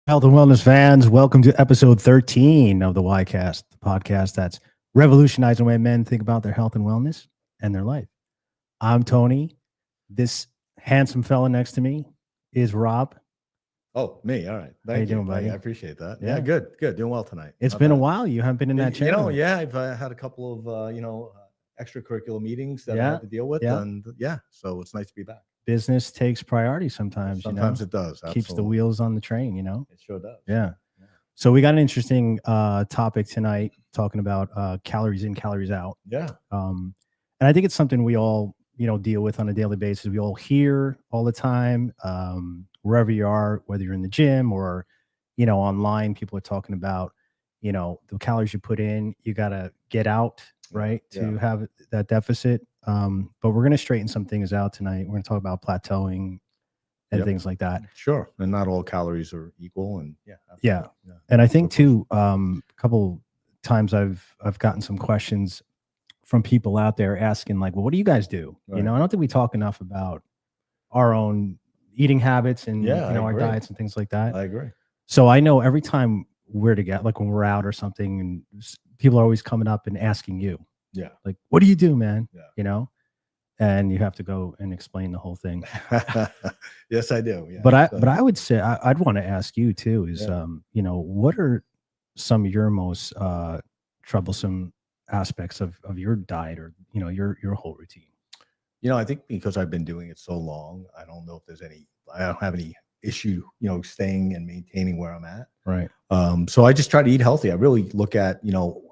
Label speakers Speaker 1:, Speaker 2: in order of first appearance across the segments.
Speaker 1: Health and wellness fans, welcome to episode 13 of the YCast, the podcast that's revolutionizing the way men think about their health and wellness and their life. I'm Tony. This handsome fella next to me is Rob.
Speaker 2: Oh, me. All right.
Speaker 1: How you
Speaker 2: Thank you.
Speaker 1: doing, buddy?
Speaker 2: I appreciate that.
Speaker 1: Yeah.
Speaker 2: Yeah, good. Doing well tonight.
Speaker 1: It's
Speaker 2: Not
Speaker 1: been a
Speaker 2: bad.
Speaker 1: while. You haven't been in that channel.
Speaker 2: I've had a couple of, extracurricular meetings that I had to deal with.
Speaker 1: Yeah.
Speaker 2: And so it's nice to be back.
Speaker 1: Business takes priority sometimes.
Speaker 2: Sometimes it does.
Speaker 1: Keeps the
Speaker 2: Absolutely.
Speaker 1: wheels on the train,
Speaker 2: It sure does.
Speaker 1: Yeah. So we got an interesting topic tonight talking about calories in, calories out.
Speaker 2: Yeah.
Speaker 1: And I think it's something we all, deal with on a daily basis. We all hear all the time, wherever you are, whether you're in the gym or, online, people are talking about, the calories you put in, you got to get out, right, to have that deficit. But we're going to straighten some things out tonight. We're going to talk about plateauing and things like that.
Speaker 2: Sure. And not all calories are equal. And
Speaker 1: yeah. And I think too, a couple times I've gotten some questions from people out there asking like, well, what do you guys do?
Speaker 2: Right.
Speaker 1: I don't think we talk enough about our own eating habits and our diets and things like that.
Speaker 2: I agree.
Speaker 1: So I know every time we're together, like when we're out or something, and people are always coming up and asking you, like, what do you do, man? And you have to go and explain the whole thing.
Speaker 2: Yes, I do. Yeah.
Speaker 1: But I would say I'd want to ask you too is, what are some of your most troublesome aspects of your diet or, your whole routine?
Speaker 2: I think because I've been doing it so long, I don't know if I don't have any issue, staying and maintaining where I'm at.
Speaker 1: Right.
Speaker 2: So I just try to eat healthy. I really look at,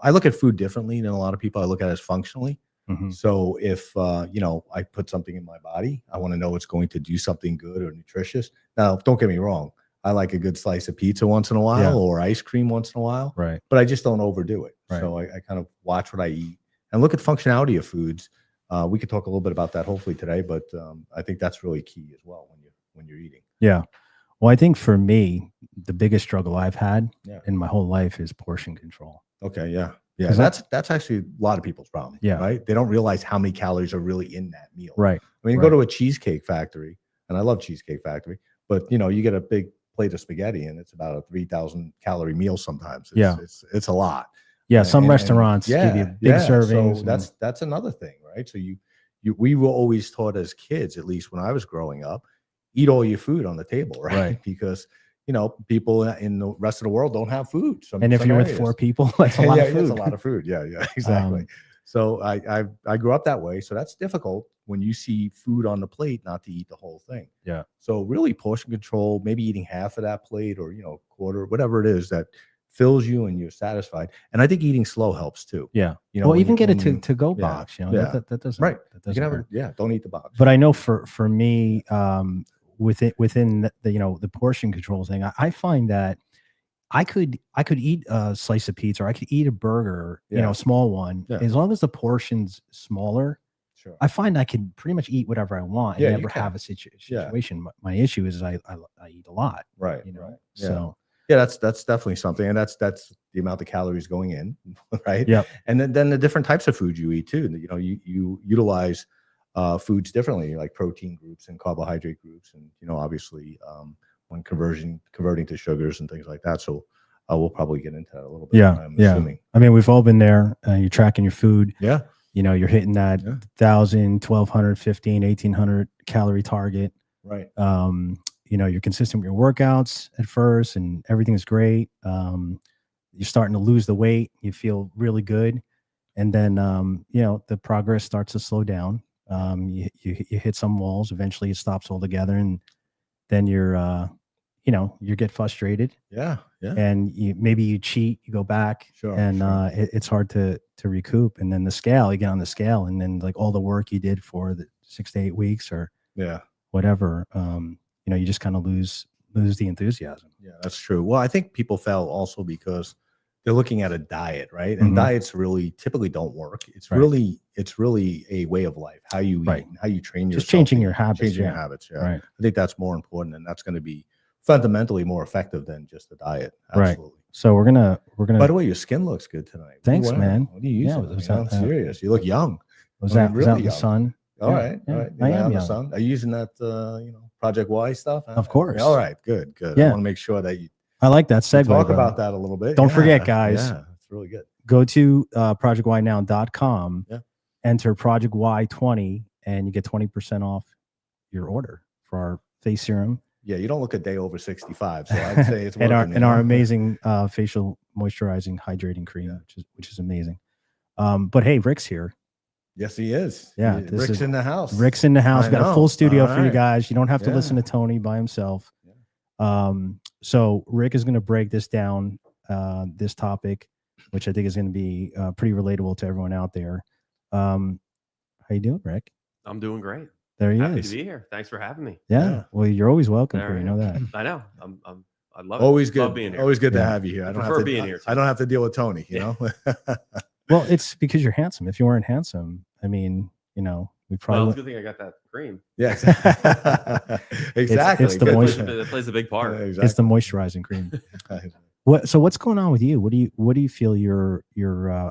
Speaker 2: I look at food differently than a lot of people. I look at it as functionally.
Speaker 1: Mm-hmm.
Speaker 2: So if, I put something in my body, I want to know it's going to do something good or nutritious. Now, don't get me wrong. I like a good slice of pizza once in a while or ice cream once in a while,
Speaker 1: right?
Speaker 2: But I just don't overdo it.
Speaker 1: Right.
Speaker 2: So I kind of watch what I eat and look at functionality of foods. We could talk a little bit about that hopefully today, but I think that's really key as well when you're eating.
Speaker 1: Yeah. Well, I think for me, the biggest struggle I've had in my whole life is portion control.
Speaker 2: Okay. Yeah. Yeah. That's actually a lot of people's problem.
Speaker 1: Yeah.
Speaker 2: Right. They don't realize how many calories are really in that meal.
Speaker 1: Right.
Speaker 2: I mean, you go to a Cheesecake Factory, and I love Cheesecake Factory, but you get a big plate of spaghetti and it's about a 3,000 calorie meal sometimes. It's a lot.
Speaker 1: Yeah. Some restaurants give you big servings.
Speaker 2: So that's another thing, right? So we were always taught as kids, at least when I was growing up, eat all your food on the table, right? Because people in the rest of the world don't have food.
Speaker 1: And if you're with 4 people, that's a lot of food.
Speaker 2: It's a lot of food. Yeah, exactly. So I grew up that way. So that's difficult when you see food on the plate, not to eat the whole thing.
Speaker 1: Yeah.
Speaker 2: So really portion control, maybe eating half of that plate or, quarter, whatever it is that fills you and you're satisfied. And I think eating slow helps too.
Speaker 1: Yeah. Well, even get it to go box, that doesn't,
Speaker 2: right.
Speaker 1: That doesn't hurt.
Speaker 2: Don't eat the box.
Speaker 1: But I know for me, within the portion control thing, I find that I could eat a slice of pizza or I could eat a burger, a small one, as long as the portion's smaller.
Speaker 2: Sure.
Speaker 1: I find I can pretty much eat whatever I want and never have a situation. My issue is I eat a lot.
Speaker 2: Right.
Speaker 1: Right.
Speaker 2: Yeah.
Speaker 1: So
Speaker 2: that's definitely something, and that's the amount of calories going in, right?
Speaker 1: Yeah.
Speaker 2: And then the different types of food you eat too. You utilize foods differently, like protein groups and carbohydrate groups, and obviously when converting to sugars and things like that. So we'll probably get into that a little bit. I'm assuming.
Speaker 1: I mean, we've all been there. You're tracking your food.
Speaker 2: Yeah.
Speaker 1: You're hitting that 1,000, 1,200, 1,500, 1,800 calorie target.
Speaker 2: Right.
Speaker 1: You're consistent with your workouts at first and everything's great. You're starting to lose the weight. You feel really good. And then, the progress starts to slow down. You hit some walls. Eventually it stops altogether. And then you get frustrated.
Speaker 2: Yeah.
Speaker 1: And maybe you cheat, you go back, it's hard to recoup. And then you get on the scale, and then like all the work you did for the 6 to 8 weeks or whatever, you just kind of lose the enthusiasm.
Speaker 2: Yeah, that's true. Well, I think people fail also because they're looking at a diet, right? And diets really typically don't work. It's really a way of life, how you eat, and how you train yourself.
Speaker 1: Just changing your habits.
Speaker 2: Changing your habits. Yeah.
Speaker 1: Right.
Speaker 2: I think that's more important, and that's going to be fundamentally more effective than just a diet. Absolutely.
Speaker 1: Right. So we're gonna.
Speaker 2: By the way, your skin looks good tonight.
Speaker 1: Thanks, man.
Speaker 2: What are you using? I'm serious. You look young.
Speaker 1: Was that the sun?
Speaker 2: All right.
Speaker 1: I am young.
Speaker 2: The sun. Are you using that Project Y stuff?
Speaker 1: Of course.
Speaker 2: All right. Good.
Speaker 1: Yeah.
Speaker 2: I want to make sure that you.
Speaker 1: I like that
Speaker 2: We'll
Speaker 1: segue.
Speaker 2: talk
Speaker 1: bro.
Speaker 2: about that a little bit.
Speaker 1: Don't forget, guys.
Speaker 2: Yeah, it's really good.
Speaker 1: Go to projectwhynow.com,
Speaker 2: Yeah.
Speaker 1: enter Project Y20, and you get 20% off your order for our face serum.
Speaker 2: Yeah, you don't look a day over 65, so I'd say it's
Speaker 1: and
Speaker 2: working.
Speaker 1: our amazing facial moisturizing hydrating cream, which is amazing. But hey, Rick's here.
Speaker 2: Yes, he is.
Speaker 1: Yeah,
Speaker 2: Rick's in the house.
Speaker 1: Rick's in the house. Got a full studio for you guys. You don't have to listen to Tony by himself. So Rick is going to break this down, this topic, which I think is going to be pretty relatable to everyone out there. How you doing, Rick?
Speaker 3: I'm doing great.
Speaker 1: There he
Speaker 3: Happy
Speaker 1: is.
Speaker 3: to be here. Thanks for having me.
Speaker 1: Yeah. Well, you're always welcome
Speaker 3: There
Speaker 1: here.
Speaker 3: I
Speaker 1: You know that.
Speaker 3: I know. I love
Speaker 2: Always
Speaker 3: it.
Speaker 2: good.
Speaker 3: Love being here.
Speaker 2: Always good to
Speaker 1: Yeah.
Speaker 2: have you here. I don't
Speaker 3: prefer
Speaker 2: have to
Speaker 3: being here, too.
Speaker 2: I don't have to deal with Tony, you know.
Speaker 1: Well, it's because you're handsome. If you weren't handsome, I mean, you know, we
Speaker 3: Well,
Speaker 1: probably.
Speaker 3: it's a good thing I got that cream.
Speaker 2: Yeah, exactly.
Speaker 1: It's the moisture.
Speaker 3: That plays a big part.
Speaker 2: Exactly.
Speaker 1: It's the moisturizing cream. So what's going on with you? What do you feel your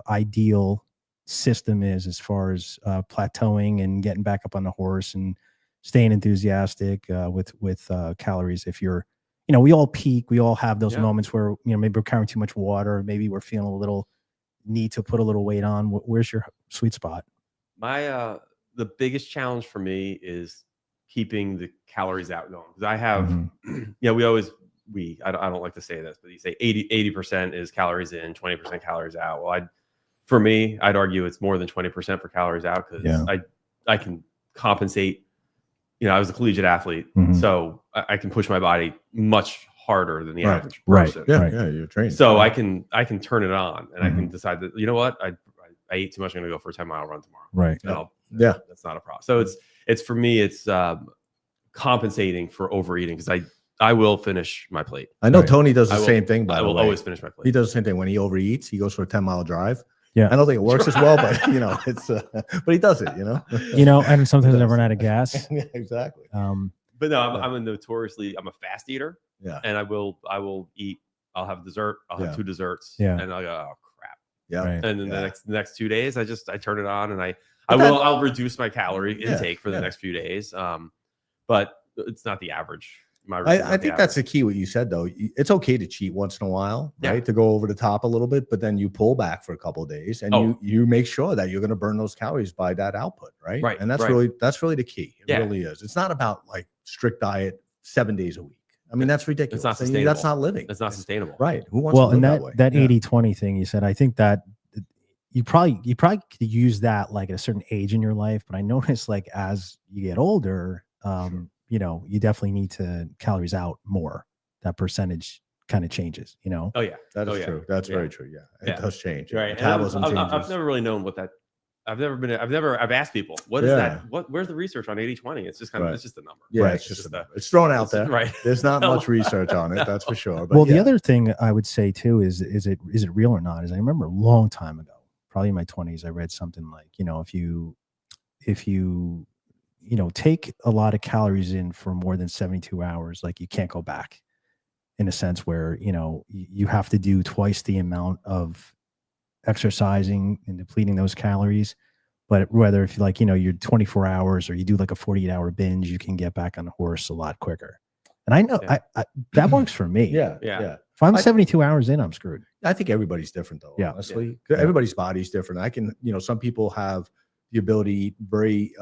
Speaker 1: ideal system is as far as plateauing and getting back up on the horse and staying enthusiastic with calories? If you're, you know, we all peak, we all have those moments where, you know, maybe we're carrying too much water, maybe we're feeling a little need to put a little weight on. Where's your sweet spot?
Speaker 3: My the biggest challenge for me is keeping the calories out going, because I have I don't like to say this, but you say 80% is calories in, 20% calories out. Well, for me, I'd argue it's more than 20% for calories out, because I can compensate. You know, I was a collegiate athlete, so I can push my body much harder than the average person.
Speaker 2: Yeah, you're trained.
Speaker 3: So I can turn it on, and I can decide that, you know what, I ate too much, I'm gonna go for a 10-mile run tomorrow.
Speaker 1: Right.
Speaker 3: That's not a problem. So it's for me, it's compensating for overeating, because I will finish my plate.
Speaker 2: I know Tony does the same thing. By
Speaker 3: I
Speaker 2: the
Speaker 3: will
Speaker 2: way,
Speaker 3: always finish my plate.
Speaker 2: he does the same thing when he overeats. He goes for a 10-mile drive.
Speaker 1: Yeah,
Speaker 2: I don't think it works as well, but you know, it's but he does it. You know.
Speaker 1: And sometimes I run out of gas.
Speaker 2: Yeah, exactly.
Speaker 3: But no, I'm a fast eater.
Speaker 2: Yeah.
Speaker 3: And I will eat. I'll have dessert. I'll have 2 desserts.
Speaker 1: Yeah.
Speaker 3: And I'll go, oh crap.
Speaker 2: Yeah.
Speaker 1: Right.
Speaker 3: And then the next 2 days, I turn it on, and I'll reduce my calorie intake for the next few days. But it's not the average.
Speaker 2: I think that's the key. What you said though, it's okay to cheat once in a while, right? To go over the top a little bit, but then you pull back for a couple of days, and you make sure that you're going to burn those calories by that output, right?
Speaker 3: Right.
Speaker 2: And that's really the key. It really is. It's not about like strict diet 7 days a week. I mean, that's ridiculous.
Speaker 3: It's not sustainable.
Speaker 2: That's not living.
Speaker 3: It's not sustainable.
Speaker 2: Right. Who wants to live that way?
Speaker 1: That 80-20 thing you said, I think that you probably could use that like at a certain age in your life, but I noticed like as you get older, you know, you definitely need to calories out more. That percentage kind of changes, you know?
Speaker 3: Oh yeah.
Speaker 2: That is true. That's very true. Yeah. It does change.
Speaker 3: Right.
Speaker 2: Metabolism changes.
Speaker 3: I've never really known what that, I've asked people, what is that? Where's the research on 80-20? It's just kind of, it's just a number.
Speaker 2: Yeah.
Speaker 3: Right?
Speaker 2: It's just it's thrown out there.
Speaker 3: Right.
Speaker 2: There's not much research on it. That's for sure. But
Speaker 1: well, the other thing I would say too, is it real or not? Is I remember a long time ago, probably in my 20s, I read something like, you know, if you take a lot of calories in for more than 72 hours, like you can't go back, in a sense where, you know, you have to do twice the amount of exercising and depleting those calories. But whether if like, you know, you're 24 hours or you do like a 48-hour binge, you can get back on the horse a lot quicker. And I know I that works for me.
Speaker 2: Yeah.
Speaker 1: If I'm 72 hours in, I'm screwed.
Speaker 2: I think everybody's different though.
Speaker 1: Yeah.
Speaker 2: Honestly, everybody's body's different. I can, you know, some people have the ability to eat very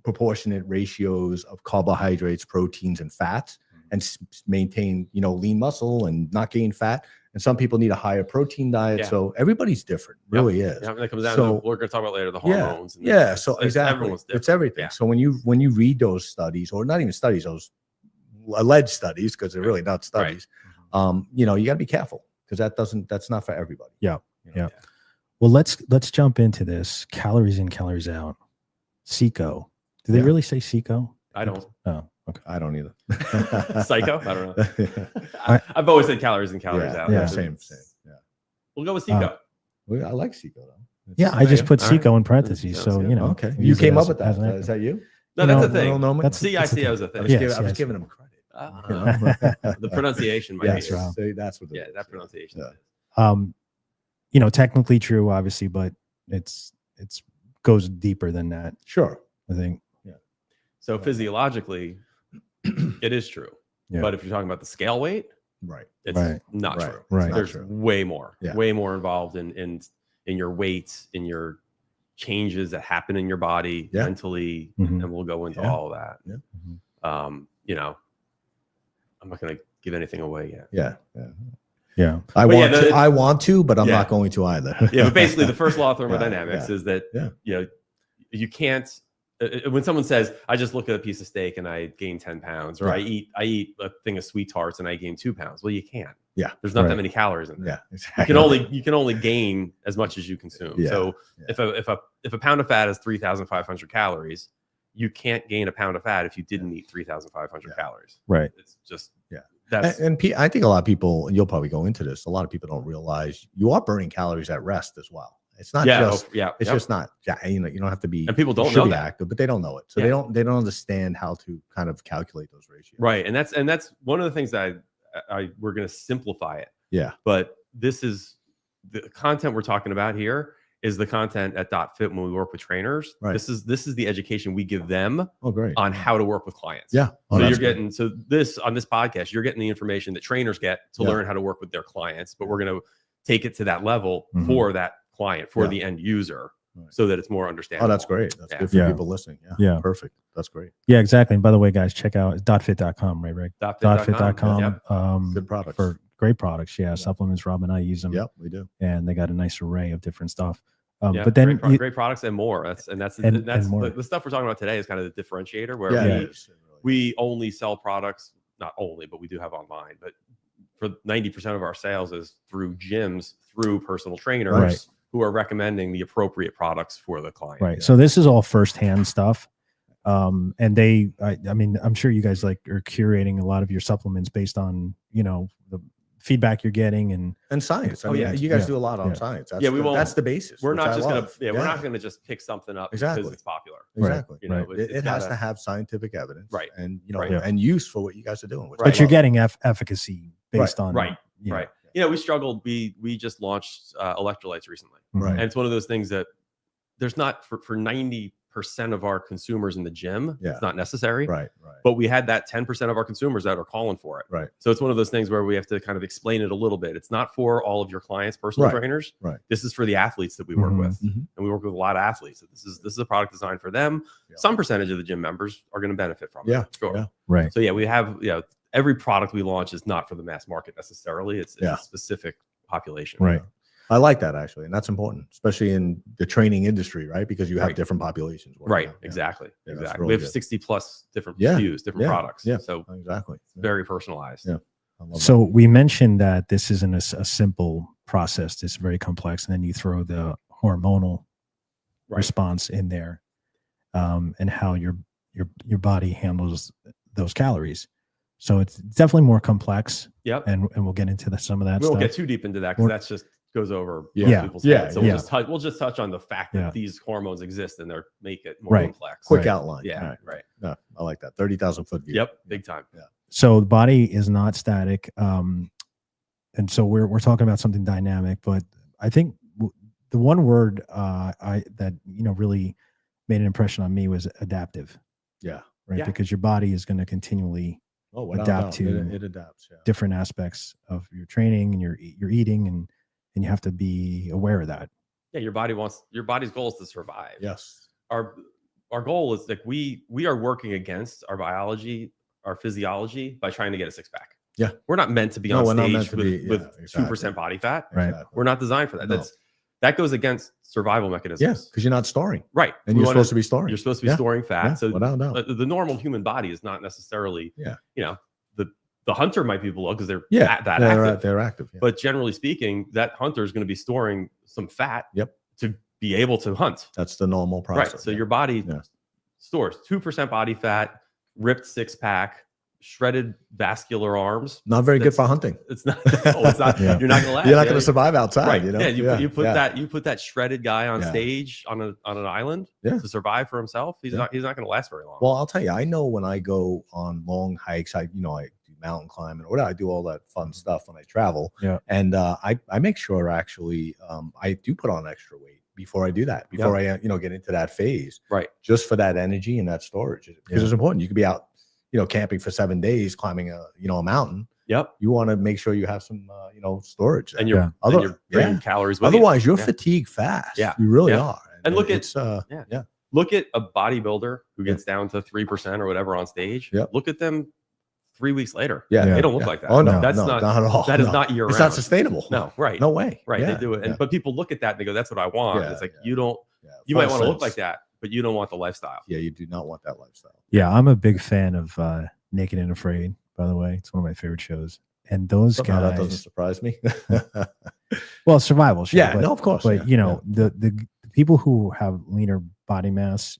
Speaker 2: proportionate ratios of carbohydrates, proteins, and fats, and maintain, you know, lean muscle and not gain fat. And some people need a higher protein diet. So everybody's different, really is.
Speaker 3: Yeah, that comes down to, we're going to talk about later, the hormones.
Speaker 2: So exactly. It's everything. So when you read those studies, or not even studies, those alleged studies, because they're really not studies, you know, you got to be careful, because that's not for everybody.
Speaker 1: Yeah. Well, let's jump into this. Calories in, calories out. CICO. Do they really say CICO?
Speaker 3: I don't.
Speaker 1: Oh, okay.
Speaker 2: I don't either.
Speaker 3: CICO? I don't know. I've always said calories in, calories out.
Speaker 2: Yeah, same. Yeah.
Speaker 3: We'll go with CICO.
Speaker 2: I like CICO though.
Speaker 1: Yeah, I just put CICO in parentheses. So, you know.
Speaker 2: Okay. You came up with that. Is that you?
Speaker 3: No, that's a thing.
Speaker 2: CICO
Speaker 3: is a thing.
Speaker 2: I was giving him credit.
Speaker 3: The pronunciation might be.
Speaker 2: So that's what.
Speaker 3: That pronunciation.
Speaker 1: You know, technically true, obviously, but it's goes deeper than that.
Speaker 2: Sure.
Speaker 1: I think.
Speaker 2: Yeah.
Speaker 3: So physiologically, it is true. Yeah. But if you're talking about the scale weight,
Speaker 2: Right.
Speaker 3: It's
Speaker 1: Right.
Speaker 3: not
Speaker 2: Right.
Speaker 3: true.
Speaker 1: Right.
Speaker 3: There's
Speaker 2: true.
Speaker 3: way more,
Speaker 2: Yeah.
Speaker 3: way more involved in your weight, in your changes that happen in your body
Speaker 2: Yeah.
Speaker 3: mentally,
Speaker 1: Mhm.
Speaker 3: and we'll go into
Speaker 2: Yeah.
Speaker 3: all of that.
Speaker 2: Yeah.
Speaker 3: You know, I'm not going to give anything away yet.
Speaker 2: Yeah. Yeah.
Speaker 1: Yeah.
Speaker 2: I
Speaker 3: But
Speaker 2: want
Speaker 3: yeah,
Speaker 2: to. I want to, but I'm
Speaker 3: Yeah.
Speaker 2: not going to either.
Speaker 3: Yeah, but basically the first law of thermodynamics
Speaker 2: Yeah.
Speaker 3: is that
Speaker 2: Yeah.
Speaker 3: you know, you can't when someone says I just look at a piece of steak and I gain 10 pounds, or
Speaker 2: Yeah.
Speaker 3: I eat a thing of sweet tarts and I gain 2 pounds. Well, you can't.
Speaker 2: Yeah.
Speaker 3: There's not
Speaker 1: Right.
Speaker 3: that many calories in there.
Speaker 2: Yeah. Exactly.
Speaker 3: You can only gain as much as you consume.
Speaker 2: Yeah.
Speaker 3: So
Speaker 2: Yeah.
Speaker 3: if a pound of fat is 3,500 calories, you can't gain a pound of fat if you didn't eat 3,500 calories.
Speaker 1: Right.
Speaker 3: It's just
Speaker 2: Yeah.
Speaker 3: That's
Speaker 2: I think a lot of people, and you'll probably go into this, a lot of people don't realize you are burning calories at rest as well. It's not just it's just not, you know, you don't have to be,
Speaker 3: and people don't
Speaker 2: should
Speaker 3: know
Speaker 2: be
Speaker 3: that.
Speaker 2: active, but they don't know it. So
Speaker 3: Yeah.
Speaker 2: they don't understand how to kind of calculate those ratios.
Speaker 3: Right. And that's one of the things that we're going to simplify it.
Speaker 2: Yeah.
Speaker 3: But this is the content we're talking about here is the content at DotFIT when we work with trainers.
Speaker 2: Right.
Speaker 3: This is the education we give them
Speaker 2: Oh, great.
Speaker 3: on how to work with clients.
Speaker 2: Yeah. Oh,
Speaker 3: So
Speaker 2: that's
Speaker 3: you're
Speaker 2: good.
Speaker 3: getting on this podcast, you're getting the information that trainers get to learn how to work with their clients, but we're going to take it to that level
Speaker 1: Mhm.
Speaker 3: for that client, for
Speaker 2: Yeah.
Speaker 3: the end user,
Speaker 2: Right.
Speaker 3: so that it's more understandable.
Speaker 2: Oh, that's great. That's
Speaker 3: Yeah.
Speaker 2: good for
Speaker 1: Yeah.
Speaker 2: people listening. Yeah.
Speaker 1: Yeah.
Speaker 2: Perfect. That's great.
Speaker 1: Yeah, exactly. And by the way, guys, check out dotfit.com, right, Rick?
Speaker 3: DotFit.com.
Speaker 1: Dotfit.com.
Speaker 2: Good products.
Speaker 1: For great products. Yeah. Supplements. Rob and I use them.
Speaker 2: Yep, we do.
Speaker 1: And they got a nice array of different stuff.
Speaker 3: Yeah,
Speaker 1: But then
Speaker 3: great products and more. That's
Speaker 1: and more.
Speaker 3: the stuff we're talking about today is kind of the differentiator where
Speaker 2: Yeah.
Speaker 3: we,
Speaker 2: it is. It really
Speaker 3: we only sell products, not only, but we do have online, but for 90% of our sales is through gyms, through personal trainers
Speaker 1: Right.
Speaker 3: who are recommending the appropriate products for the client.
Speaker 1: Right. So this is all firsthand stuff. And I mean, I'm sure you guys like are curating a lot of your supplements based on, you know, the feedback you're getting and
Speaker 2: science. I
Speaker 3: Oh,
Speaker 2: mean,
Speaker 3: yeah.
Speaker 2: you guys
Speaker 1: Yeah.
Speaker 2: do a lot on
Speaker 1: Yeah.
Speaker 2: science. That's
Speaker 3: Yeah, we won't-
Speaker 2: that's the basis.
Speaker 3: We're
Speaker 2: which
Speaker 3: not
Speaker 2: I
Speaker 3: just
Speaker 2: love.
Speaker 3: we're not gonna just pick something up
Speaker 2: Exactly.
Speaker 3: because it's popular.
Speaker 2: Exactly.
Speaker 3: You know,
Speaker 1: Right.
Speaker 2: It
Speaker 3: it's
Speaker 2: has
Speaker 3: gotta-
Speaker 2: to have scientific evidence,
Speaker 3: Right.
Speaker 2: And you know,
Speaker 3: Right.
Speaker 2: and use for what you guys are doing. which I
Speaker 1: but you're
Speaker 2: love.
Speaker 1: getting efficacy based on
Speaker 3: Right.
Speaker 1: you know.
Speaker 3: Right. You know, we struggled. We just launched electrolytes recently.
Speaker 2: Right.
Speaker 3: And it's one of those things that there's not for 90% of our consumers in the gym.
Speaker 2: Yeah.
Speaker 3: It's not necessary.
Speaker 2: Right. Right.
Speaker 3: But we had that 10% of our consumers that are calling for it.
Speaker 2: Right.
Speaker 3: So it's one of those things where we have to kind of explain it a little bit. It's not for all of your clients, personal
Speaker 2: Right.
Speaker 3: trainers.
Speaker 2: Right.
Speaker 3: This is for the athletes that we work
Speaker 1: Mhm.
Speaker 3: with.
Speaker 2: Mhm.
Speaker 3: And we work with a lot of athletes. So this is a product designed for them.
Speaker 2: Yeah.
Speaker 3: Some percentage of the gym members are going to benefit from
Speaker 2: Yeah.
Speaker 3: it. Sure.
Speaker 2: Yeah.
Speaker 1: Right.
Speaker 3: So yeah, we have, every product we launch is not for the mass market necessarily. It's
Speaker 2: Yeah.
Speaker 3: a specific population.
Speaker 1: Right.
Speaker 2: I like that actually, and that's important, especially in the training industry, right? Because you have
Speaker 3: Right.
Speaker 2: different populations. working
Speaker 3: Right.
Speaker 2: out. Yeah.
Speaker 3: Exactly.
Speaker 2: Yeah, that's
Speaker 3: Exactly.
Speaker 2: really
Speaker 3: We have
Speaker 2: good.
Speaker 3: 60 plus different
Speaker 2: Yeah.
Speaker 3: SKUs, different
Speaker 2: Yeah.
Speaker 3: products.
Speaker 2: Yeah.
Speaker 3: So
Speaker 2: Exactly. Yeah.
Speaker 3: very personalized.
Speaker 2: Yeah. I love
Speaker 1: So we mentioned that this isn't a simple process. It's very complex. And then you throw the hormonal
Speaker 3: Right.
Speaker 1: response in there, and how your body handles those calories. So it's definitely more complex,
Speaker 3: Yep.
Speaker 1: and we'll get into some of that
Speaker 3: We won't
Speaker 1: stuff.
Speaker 3: get too deep into that because
Speaker 1: We're-
Speaker 3: that's just goes over
Speaker 2: Yeah.
Speaker 3: most people's
Speaker 2: Yeah.
Speaker 3: heads. So
Speaker 1: Yeah.
Speaker 3: we'll just touch on the fact that
Speaker 1: Yeah.
Speaker 3: these hormones exist and they're make it more
Speaker 1: Right.
Speaker 3: complex.
Speaker 2: Quick
Speaker 1: Right.
Speaker 2: outline.
Speaker 3: Yeah.
Speaker 2: Right.
Speaker 3: Right.
Speaker 2: No, I like that. 30,000 foot view.
Speaker 3: Yep. Big time.
Speaker 1: So the body is not static, and so we're talking about something dynamic. But I think the one word that really made an impression on me was adaptive,
Speaker 2: Yeah.
Speaker 1: right?
Speaker 3: Yeah.
Speaker 1: Because your body is going to continually
Speaker 2: Oh, without
Speaker 1: Adapt
Speaker 2: doubt.
Speaker 1: to
Speaker 2: It adapts. Yeah.
Speaker 1: different aspects of your training and your eating, and you have to be aware of that.
Speaker 3: Yeah. Your body's goal is to survive.
Speaker 2: Yes.
Speaker 3: Our goal is like we are working against our biology, our physiology by trying to get a six pack.
Speaker 2: Yeah.
Speaker 3: We're not meant to be
Speaker 2: No,
Speaker 3: on
Speaker 2: we're not meant
Speaker 3: stage
Speaker 2: to
Speaker 3: with,
Speaker 2: be- yeah,
Speaker 3: with
Speaker 2: exactly.
Speaker 3: 2% body fat.
Speaker 1: Right.
Speaker 2: Exactly.
Speaker 3: We're not designed for that.
Speaker 2: No.
Speaker 3: That goes against survival
Speaker 2: Yeah,
Speaker 3: mechanisms.
Speaker 2: because you're not storing,
Speaker 3: Right.
Speaker 2: and
Speaker 3: We
Speaker 2: you're
Speaker 3: wanna-
Speaker 2: supposed to be storing.
Speaker 3: You're supposed to be
Speaker 2: Yeah.
Speaker 3: storing fat.
Speaker 2: Yeah,
Speaker 3: So
Speaker 2: without doubt.
Speaker 3: the normal human body is not necessarily,
Speaker 2: Yeah.
Speaker 3: The hunter might be below because they're
Speaker 2: Yeah,
Speaker 3: that
Speaker 2: they're,
Speaker 3: active.
Speaker 2: they're active. Yeah.
Speaker 3: But generally speaking, that hunter is going to be storing some fat
Speaker 2: Yep.
Speaker 3: to be able to hunt.
Speaker 2: That's the normal process.
Speaker 3: Right. So
Speaker 2: yeah.
Speaker 3: your body
Speaker 2: Yeah.
Speaker 3: stores 2% body fat, ripped six pack, shredded vascular arms.
Speaker 2: not very good
Speaker 3: that's-
Speaker 2: for hunting.
Speaker 3: It's not. It's not.
Speaker 1: Yeah.
Speaker 3: You're not going to last.
Speaker 2: You're not
Speaker 3: Yeah,
Speaker 2: going to survive outside.
Speaker 3: Right.
Speaker 2: You know.
Speaker 3: Yeah. You put
Speaker 2: yeah.
Speaker 3: you put that shredded guy on
Speaker 2: Yeah.
Speaker 3: stage on an island
Speaker 2: Yeah.
Speaker 3: to survive for himself. He's
Speaker 2: Yeah.
Speaker 3: not going to last very long.
Speaker 2: Well, I'll tell you, I know when I go on long hikes, I do mountain climbing or whatever. I do all that fun stuff when I travel.
Speaker 1: Yeah.
Speaker 2: And I make sure actually I do put on extra weight before I do that, before I get into that phase.
Speaker 3: Right.
Speaker 2: Just for that energy and that storage. Because
Speaker 1: Yeah.
Speaker 2: it's important. You could be out, camping for 7 days, climbing a mountain.
Speaker 3: Yep.
Speaker 2: You want to make sure you have some, storage.
Speaker 3: And you're bringing calories with
Speaker 2: Otherwise,
Speaker 3: you.
Speaker 2: you're fatigued fast.
Speaker 3: Yeah.
Speaker 2: You really are.
Speaker 3: And look
Speaker 2: at
Speaker 3: look at a bodybuilder who gets down to 3% or whatever on stage.
Speaker 2: Yep.
Speaker 3: Look at them 3 weeks later.
Speaker 2: Yeah.
Speaker 3: They don't look like that.
Speaker 2: Oh no,
Speaker 3: that's
Speaker 2: not at all.
Speaker 3: That is not year round.
Speaker 2: It's not sustainable.
Speaker 3: No, right.
Speaker 2: No way.
Speaker 3: Right.
Speaker 2: Yeah.
Speaker 3: They do it. But people look at that and they go, that's what I want.
Speaker 2: Yeah,
Speaker 3: It's like,
Speaker 2: yeah.
Speaker 3: you might want to look like that, but you don't want the lifestyle.
Speaker 2: Yeah, you do not want that lifestyle.
Speaker 1: Yeah, I'm a big fan of Naked and Afraid, by the way. It's one of my favorite shows. And those
Speaker 2: Somehow
Speaker 1: guys,
Speaker 2: that doesn't surprise me.
Speaker 1: well, survival show.
Speaker 2: Yeah,
Speaker 1: but,
Speaker 2: no, of course.
Speaker 1: But the people who have leaner body mass,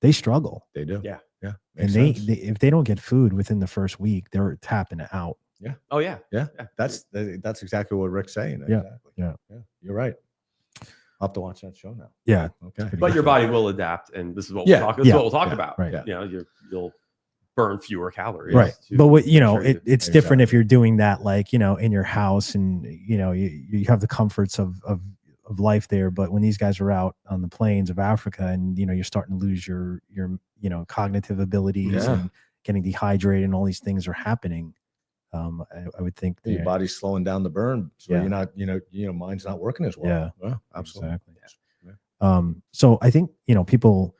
Speaker 1: they struggle.
Speaker 2: They do.
Speaker 3: Yeah.
Speaker 2: Yeah.
Speaker 1: And they if they don't get food within the first week, they're tapping out.
Speaker 2: Yeah.
Speaker 3: Oh yeah.
Speaker 2: Yeah. That's exactly what Rick's saying.
Speaker 1: Yeah.
Speaker 2: Exactly.
Speaker 1: Yeah.
Speaker 2: You're right. I'll have to watch that show now.
Speaker 1: Yeah.
Speaker 2: Okay.
Speaker 3: But your body will adapt, and this is what
Speaker 2: Yeah.
Speaker 3: we'll talk. This is what we'll talk about.
Speaker 1: Right.
Speaker 2: Yeah.
Speaker 3: You'll burn fewer calories.
Speaker 1: Right. But what it's
Speaker 2: Exactly.
Speaker 1: different if you're doing that, like, in your house, and you have the comforts of life there. But when these guys are out on the plains of Africa, and you're starting to lose your cognitive abilities and getting dehydrated, and all these things are happening, I would think
Speaker 2: your body's slowing down the burn, so you're not, mind's not working as well.
Speaker 1: Yeah.
Speaker 2: Well, absolutely.
Speaker 1: Exactly. So I think people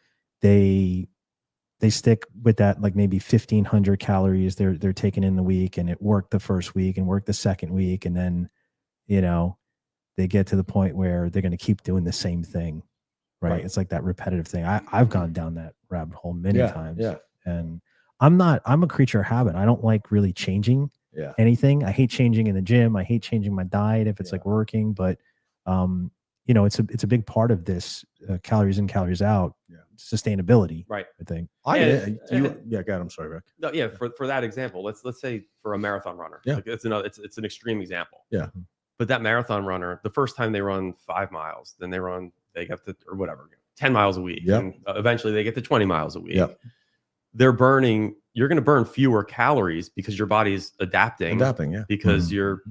Speaker 1: they stick with that, like maybe 1,500 calories they're taking in the week, and it worked the first week and worked the second week, and then they get to the point where they're going to keep doing the same thing, right? It's like that repetitive thing. I've gone down that rabbit hole many times.
Speaker 2: Yeah.
Speaker 1: And I'm a creature of habit. I don't like really changing anything. I hate changing in the gym. I hate changing my diet if it's like working, but it's a big part of this calories in, calories out sustainability.
Speaker 3: Right.
Speaker 1: I think.
Speaker 2: God, I'm sorry, Rick.
Speaker 3: No, yeah. For that example, let's say for a marathon runner, like it's an extreme example.
Speaker 2: Yeah.
Speaker 3: But that marathon runner, the first time they run 5 miles, then they get to, or whatever, 10 miles a week.
Speaker 2: Yep.
Speaker 3: And eventually they get to 20 miles a week.
Speaker 2: Yep.
Speaker 3: You're going to burn fewer calories because your body's adapting. Because you're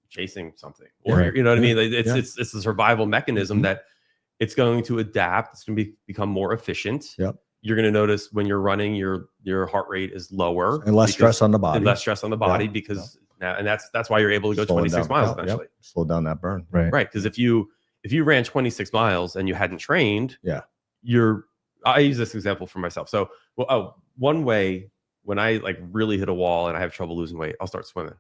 Speaker 3: chasing something, or you know what I mean? It's a survival mechanism that it's going to adapt. It's going to become more efficient.
Speaker 2: Yep.
Speaker 3: You're going to notice when you're running, your heart rate is lower
Speaker 2: and less stress on the body.
Speaker 3: And less stress on the body because now, and that's why you're able to go 26 miles eventually.
Speaker 2: Slow down that burn.
Speaker 1: Right.
Speaker 3: Because if you ran 26 miles and you hadn't trained, I use this example for myself. So, one way when I really hit a wall and I have trouble losing weight, I'll start swimming.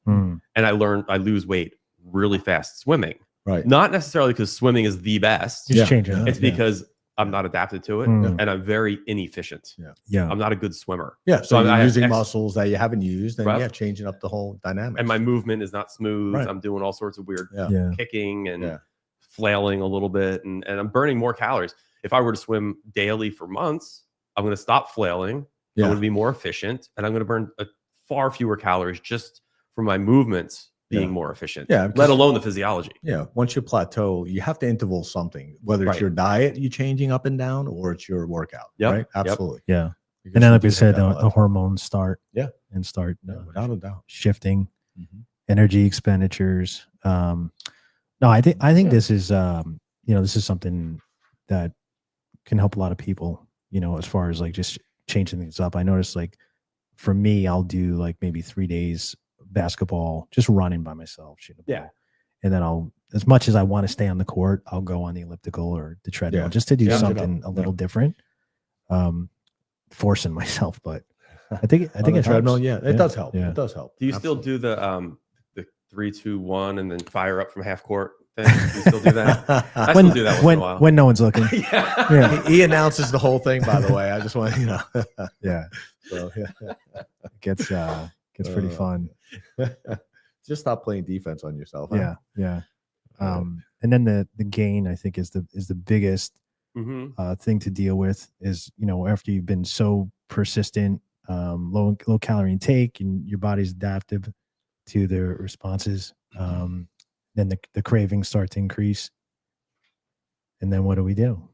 Speaker 3: And I lose weight really fast swimming.
Speaker 2: Right.
Speaker 3: Not necessarily because swimming is the best.
Speaker 1: Just change it.
Speaker 3: It's because I'm not adapted to it and I'm very inefficient.
Speaker 1: Yeah.
Speaker 3: I'm not a good swimmer.
Speaker 2: Yeah. So you're using muscles that you haven't used, and changing up the whole dynamic.
Speaker 3: And my movement is not smooth.
Speaker 2: Right.
Speaker 3: I'm doing all sorts of weird kicking and flailing a little bit, and I'm burning more calories. If I were to swim daily for months, I'm going to stop flailing. I'm going to be more efficient, and I'm going to burn far fewer calories just from my movements being more efficient.
Speaker 2: Yeah.
Speaker 3: Let alone the physiology.
Speaker 2: Yeah. Once you plateau, you have to interval something, whether it's your diet you changing up and down, or it's your workout. Right. Absolutely.
Speaker 1: Yeah. And then, like we said, the hormones start.
Speaker 2: Yeah.
Speaker 1: And start
Speaker 2: without a doubt
Speaker 1: shifting energy expenditures. No, I think this is this is something that can help a lot of people, as far as like just changing things up. I noticed, like, for me, I'll do like maybe 3 days basketball, just running by myself, shooting a ball. And then as much as I want to stay on the court, I'll go on the elliptical or the treadmill just to do something a little different. Forcing myself, but I think it
Speaker 2: treadmill.
Speaker 1: helps.
Speaker 2: It does help. It does help.
Speaker 3: Do you still do the 3, 2, 1 and then fire up from half court thing? Do you still do that? I still do that once in a while.
Speaker 1: When no one's looking.
Speaker 2: He announces the whole thing, by the way. I just want
Speaker 1: So it gets pretty fun.
Speaker 2: Just stop playing defense on yourself.
Speaker 1: Huh? Yeah. And then the gain, I think, is the biggest thing to deal with. Is after you've been so persistent, low calorie intake, and your body's adaptive to the responses, then the cravings start to increase. And then what do we do?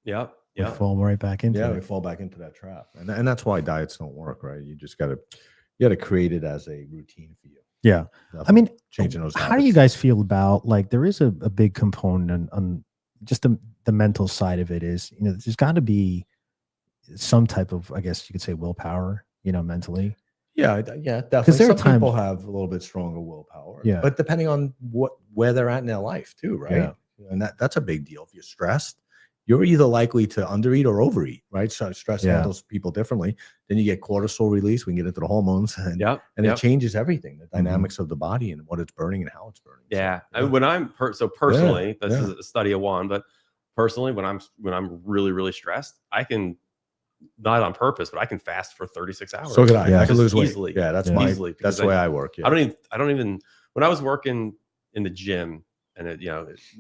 Speaker 2: Yeah.
Speaker 1: We fall right back into it.
Speaker 2: We fall back into that trap, and that's why diets don't work, right? You just got to create it as a routine for you.
Speaker 1: Yeah.
Speaker 2: Definitely.
Speaker 1: I mean,
Speaker 2: changing those habits.
Speaker 1: How do you guys feel about, like, there is a big component on just the mental side of it is, there's got to be some type of, I guess you could say, willpower, mentally.
Speaker 2: Yeah, definitely.
Speaker 1: there are
Speaker 2: Some
Speaker 1: times-
Speaker 2: people have a little bit stronger willpower.
Speaker 1: Yeah.
Speaker 2: But depending on where they're at in their life too, right?
Speaker 1: Yeah.
Speaker 2: And that's a big deal. If you're stressed, you're either likely to undereat or overeat, right? So stress handles people differently. Then you get cortisol release. We can get into the hormones, and it changes everything, the dynamics of the body and what it's burning and how it's burning.
Speaker 3: Yeah.
Speaker 2: So,
Speaker 3: When I'm personally, this is a study of one, but personally, when I'm really, really stressed, I can, not on purpose, but I can fast for 36 hours.
Speaker 2: So could I.
Speaker 1: Yeah.
Speaker 2: I can lose weight.
Speaker 3: Easily.
Speaker 2: Yeah, that's
Speaker 3: Easily,
Speaker 2: that's the way I work. Yeah.
Speaker 3: I don't even when I was working in the gym, and when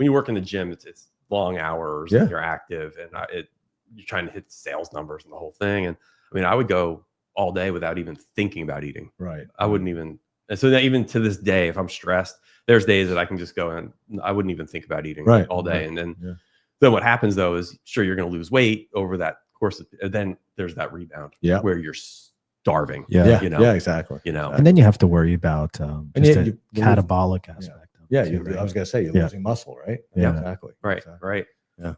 Speaker 3: you work in the gym, it's long hours, and you're active, and you're trying to hit sales numbers and the whole thing. And I mean, I would go all day without even thinking about eating.
Speaker 2: Right.
Speaker 3: I wouldn't even. And so that even to this day, if I'm stressed, there's days that I can just go and I wouldn't even think about eating all day. And then what happens though is, sure, you're going to lose weight over that course. Then there's that rebound where you're starving.
Speaker 1: Yeah.
Speaker 2: Exactly.
Speaker 1: And then you have to worry about the catabolic aspect.
Speaker 2: I was going to say, you're losing muscle, right?
Speaker 1: Yeah.
Speaker 2: Exactly.
Speaker 3: Right.
Speaker 2: Exactly.
Speaker 3: Right.
Speaker 2: Yeah.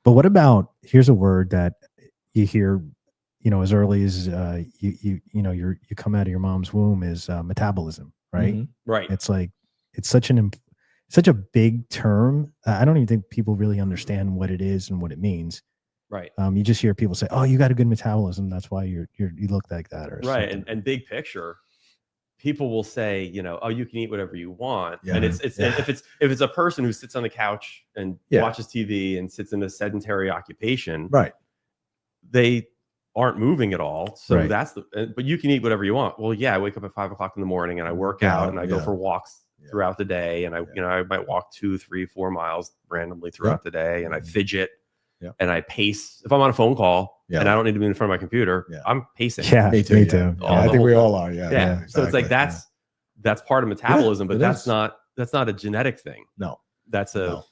Speaker 1: But what about, here's a word that you hear, as early as you come out of your mom's womb, is metabolism, right?
Speaker 2: Mm-hmm.
Speaker 3: Right.
Speaker 1: It's like, it's such a big term. I don't even think people really understand what it is and what it means.
Speaker 3: Right.
Speaker 1: You just hear people say, "Oh, you got a good metabolism. That's why you look like that." Or
Speaker 3: right.
Speaker 1: something.
Speaker 3: And big picture, people will say, "Oh, you can eat whatever you want."
Speaker 2: Yeah.
Speaker 3: And if it's a person who sits on the couch and watches TV and sits in a sedentary occupation,
Speaker 2: right,
Speaker 3: they aren't moving at all. So
Speaker 1: Right.
Speaker 3: but you can eat whatever you want. Well, yeah, I wake up at 5 o'clock in the morning and I work out and I go for walks throughout the day. And I might walk 2, 3, 4 miles randomly throughout the day. And I fidget and I pace. If I'm on a phone call and I don't need to be in front of my computer, I'm pacing.
Speaker 1: Yeah, me too.
Speaker 2: I think we all are. Yeah.
Speaker 3: Exactly. So it's like, that's part of metabolism, but that's not a genetic thing.
Speaker 2: No,
Speaker 3: that's a